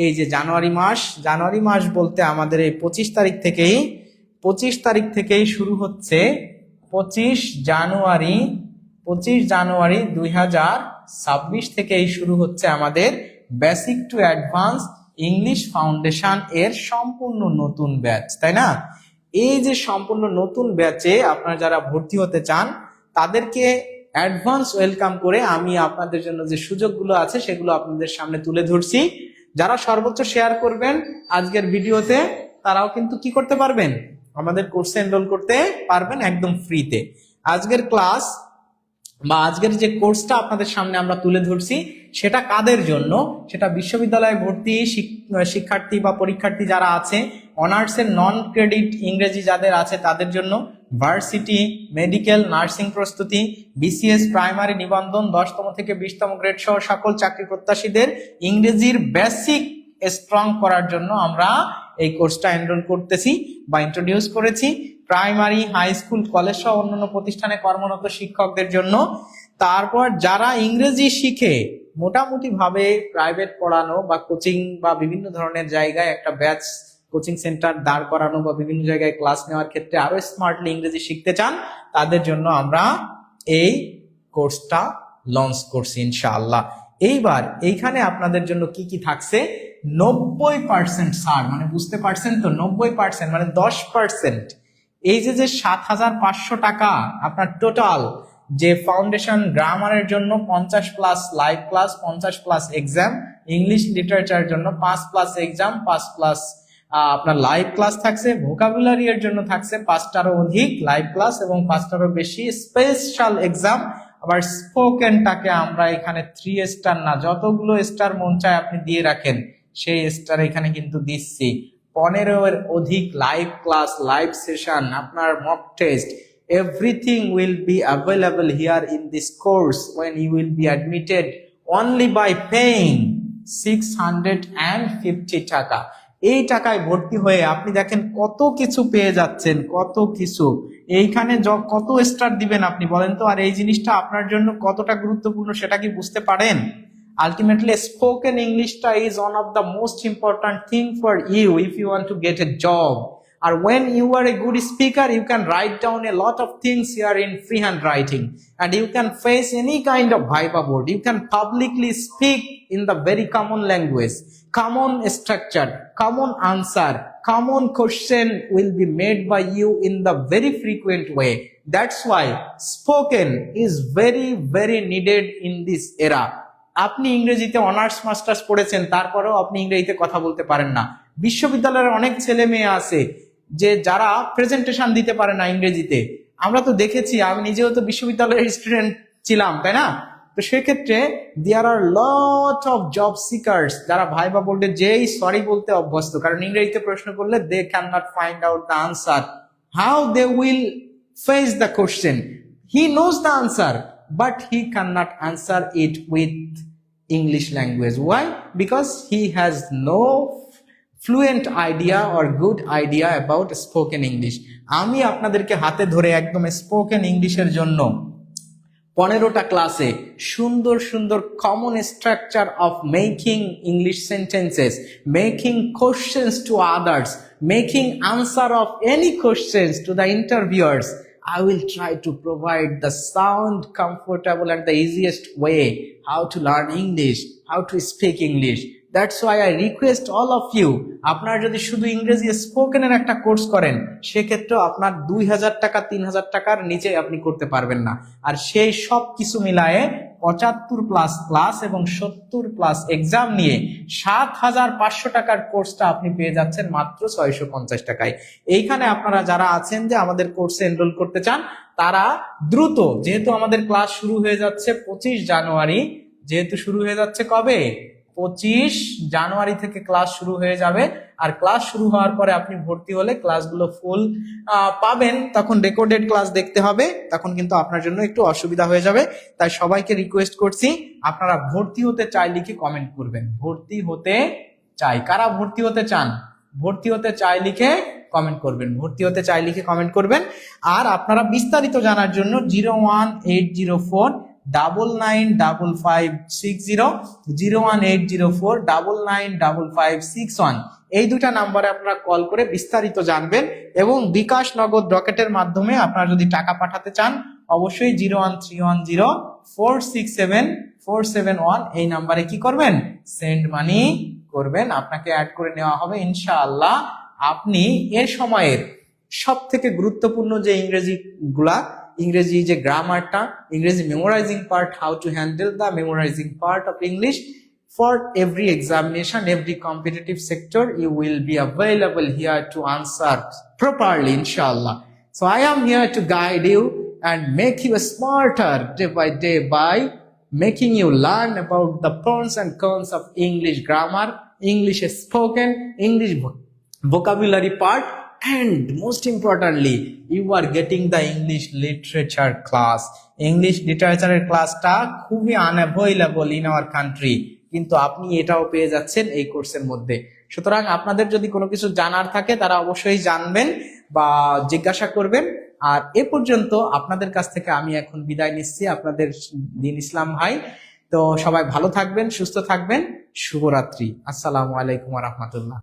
এই যে জানুয়ারি মাস বলতে আমাদের এই 25 তারিখ থেকেই শুরু হচ্ছে। 25 জানুয়ারি 2026 থেকেই শুরু হচ্ছে আমাদের basic to advance English foundation এর সম্পূর্ণ নতুন ব্যাচ, তাই না? এই যে সম্পূর্ণ নতুন ব্যাচে আপনারা যারা ভর্তি হতে চান তাদেরকে অ্যাডভান্স ওয়েলকাম করে আমি আপনাদের জন্য যে সুযোগগুলো আছে সেগুলো আপনাদের সামনে তুলে ধরছি। যারা সর্বোচ্চ শেয়ার করবেন আজকের ভিডিওতে তারাও কিন্তু কি করতে পারবেন? আমাদের কোর্সে এনরোল করতে পারবেন একদম ফ্রিতে। আজকের ক্লাস বা আজকের যে কোর্সটা আপনাদের সামনে আমরা তুলে ধরছি সেটা কাদের জন্য? সেটা বিশ্ববিদ্যালয়ে ভর্তি শিক্ষার্থী বা পরীক্ষার্থী যারা আছে, অনার্সের নন ক্রেডিট ইংরেজি যাদের আছে তাদের জন্য, ভার্সিটি, মেডিকেল, নার্সিং প্রস্তুতি, বিসিএস, প্রাইমারি নিবন্ধন 10তম থেকে 20তম গ্রেড সহ সকল চাকরি প্রত্যাশীদের ইংরেজির বেসিক স্ট্রং করার জন্য আমরা এই কোর্সটা এনরোল করতেছি বা ইন্ট্রোডিউস করেছি। প্রাইমারি, হাই স্কুল, কলেজ সহ অন্যান্য প্রতিষ্ঠানে কর্মরত শিক্ষকদের জন্য। তারপর যারা ইংরেজি শিখে মোটামুটি ভাবে প্রাইভেট পড়ানো বা কোচিং বা বিভিন্ন ধরনের জায়গায় একটা ব্যাচ কোচিং সেন্টার দাঁড় করানো বা বিভিন্ন জায়গায় ক্লাস নেওয়ার ক্ষেত্রে আরো স্মার্টলি ইংরেজি শিখতে চান তাদের জন্য আমরা এই কোর্সটা লঞ্চ করছি ইনশাআল্লাহ। এইবার এইখানে আপনাদের জন্য কি কি থাকছে? 90% ছাড়, মানে বুঝতে পারছেন তো? 90% মানে 10%। এই যে 7,500 টাকা আপনার টোটাল যে ফাউন্ডেশন গ্রামারের জন্য 50+ লাইভ ক্লাস, 50+ এক্সাম, ইংলিশ লিটারেচারের জন্য 5+ এক্সাম, 5+ আপনার লাইভ ক্লাস থাকছে, ভোকাবুলারি এর জন্য থাকছে 5টারও অধিক লাইভ ক্লাস এবং 5টারও বেশি স্পেশাল এক্সাম। আবার স্পোকেনটাকে আমরা এখানে 3 স্টার না, যতগুলো স্টার মন চায় আপনি দিয়ে রাখেন সেই স্টার এখানে কিন্তু দিচ্ছি। 15-এর অধিক লাইভ ক্লাস, লাইভ সেশন, আপনার mock test, everything will be available here in this course when you will be admitted only by paying 650 টাকা। এই টাকায় ভর্তি হয়ে আপনি দেখেন কত কিছু পেয়ে যাচ্ছেন, কত কিছু। এইখানে কত স্টার দিবেন আপনি বলেন তো? আর এই জিনিসটা আপনার জন্য কতটা গুরুত্বপূর্ণ সেটা কি বুঝতে পারেন? Ultimately, spoken English is one of the most important thing for you if you want to get a job. Or when you are a good speaker, you can write down a lot of things here in freehand writing, and you can face any kind of viva board. You can publicly speak in the very common language, common structure, common answer, common question will be made by you in the very frequent way. That's why spoken is very, very needed in this era. আপনি ইংরেজিতে honours masters পড়েছেন, তারপরেও আপনি ইংরেজিতে কথা বলতে পারেন না। বিশ্ববিদ্যালয়ের অনেক ছেলে মেয়ে আছে যে যারা প্রেজেন্টেশন দিতে পারে না ইংরেজিতে। আমরা তো দেখেছি, আমি নিজেও তো বিশ্ববিদ্যালয়ের স্টুডেন্ট ছিলাম, তাই না? তো সেক্ষেত্রে there are lot of job seekers যারা ভাইবা বোর্ডে যেই সরি বলতে অভ্যস্ত, কারণ ইংরেজিতে প্রশ্ন করলে they can not find out the answer, how they will face the question. He knows the answer but he cannot answer it with English language. Why? Because he has no fluent idea or good idea about spoken English. আমি আপনাদেরকে হাতে ধরে একদম spoken ইংলিশের জন্য 15টা ক্লাসে সুন্দর সুন্দর common structure of making English sentences, making questions to others, making answer of any questions to the interviewers. I will try to provide the sound, comfortable and the easiest way how to learn English, how to speak English. That's why I request all of you, আপনারা যদি শুধু ইংরেজি স্পোকেনের একটা course করেন সেক্ষেত্রেও আপনার 2000 টাকা 3000 টাকার নিচে আপনি করতে পারবেন না। আর সেই সব কিছু মিলায়ে 75+ ক্লাস এবং 70+ এক্সাম নিয়ে 7500 টাকার কোর্সটা আপনি পেয়ে যাচ্ছেন মাত্র 650 টাকায়। এইখানে আপনারা যারা আছেন যে আমাদের কোর্সে এনরোল করতে চান তারা দ্রুত, যেহেতু আমাদের ক্লাস শুরু হয়ে যাচ্ছে 25 জানুয়ারি, যেহেতু শুরু হয়ে যাচ্ছে কবে? 25 জানুয়ারি থেকে ক্লাস শুরু হয়ে যাবে। আর ক্লাস শুরু হওয়ার পরে আপনি ভর্তি হলে ক্লাসগুলো ফুল পাবেন, তখন রেকর্ডেড ক্লাস দেখতে হবে, তখন কিন্তু আপনার জন্য একটু অসুবিধা হয়ে যাবে। তাই সবাইকে রিকোয়েস্ট করছি আপনারা ভর্তি হতে চাই লিখে কমেন্ট করবেন। ভর্তি হতে চাই, কারা ভর্তি হতে চান? ভর্তি হতে চাই লিখে কমেন্ট করবেন, ভর্তি হতে চাই লিখে কমেন্ট করবেন। আর আপনারা বিস্তারিত জানার জন্য 01804995560, 01804995561 এই দুটা নাম্বারে আপনারা কল করে বিস্তারিত জানবেন। এবং বিকাশ নগদ রকেটের মাধ্যমে আপনারা যদি টাকা পাঠাতে চান অবশ্যই 01310467471 এই নাম্বারে কি করবেন? সেন্ড মানি করবেন, আপনাকে অ্যাড করে নেওয়া হবে ইনশাআল্লাহ। আপনি এর সময়ের সব থেকে গুরুত্বপূর্ণ যে ইংরেজি যে গ্রামারটা, ইংরেজি memorising part, how to handle the memorising part of English for every examination, every competitive sector, you will be available here to answer properly, inshallah. So I am here to guide you and make you smarter day by day by making you learn about the pros and cons of English grammar, English spoken, English vocabulary part, and most importantly, you are getting the English literature class. English literature ক্লাসটা খুবই unavailable in our country, কিন্তু আপনি এটাও পেয়ে যাচ্ছেন এই কোর্সের মধ্যে। সুতরাং আপনাদের যদি কোনো কিছু জানার থাকে তারা অবশ্যই জানবেন বা জিজ্ঞাসা করবেন। আর এ পর্যন্ত আপনাদের কাছ থেকে আমি এখন বিদায় নিচ্ছি, আপনাদের দিন ইসলাম ভাই। তো সবাই ভালো থাকবেন, সুস্থ থাকবেন, শুভরাত্রি, আসসালামু আলাইকুম ওয়া রাহমাতুল্লাহ।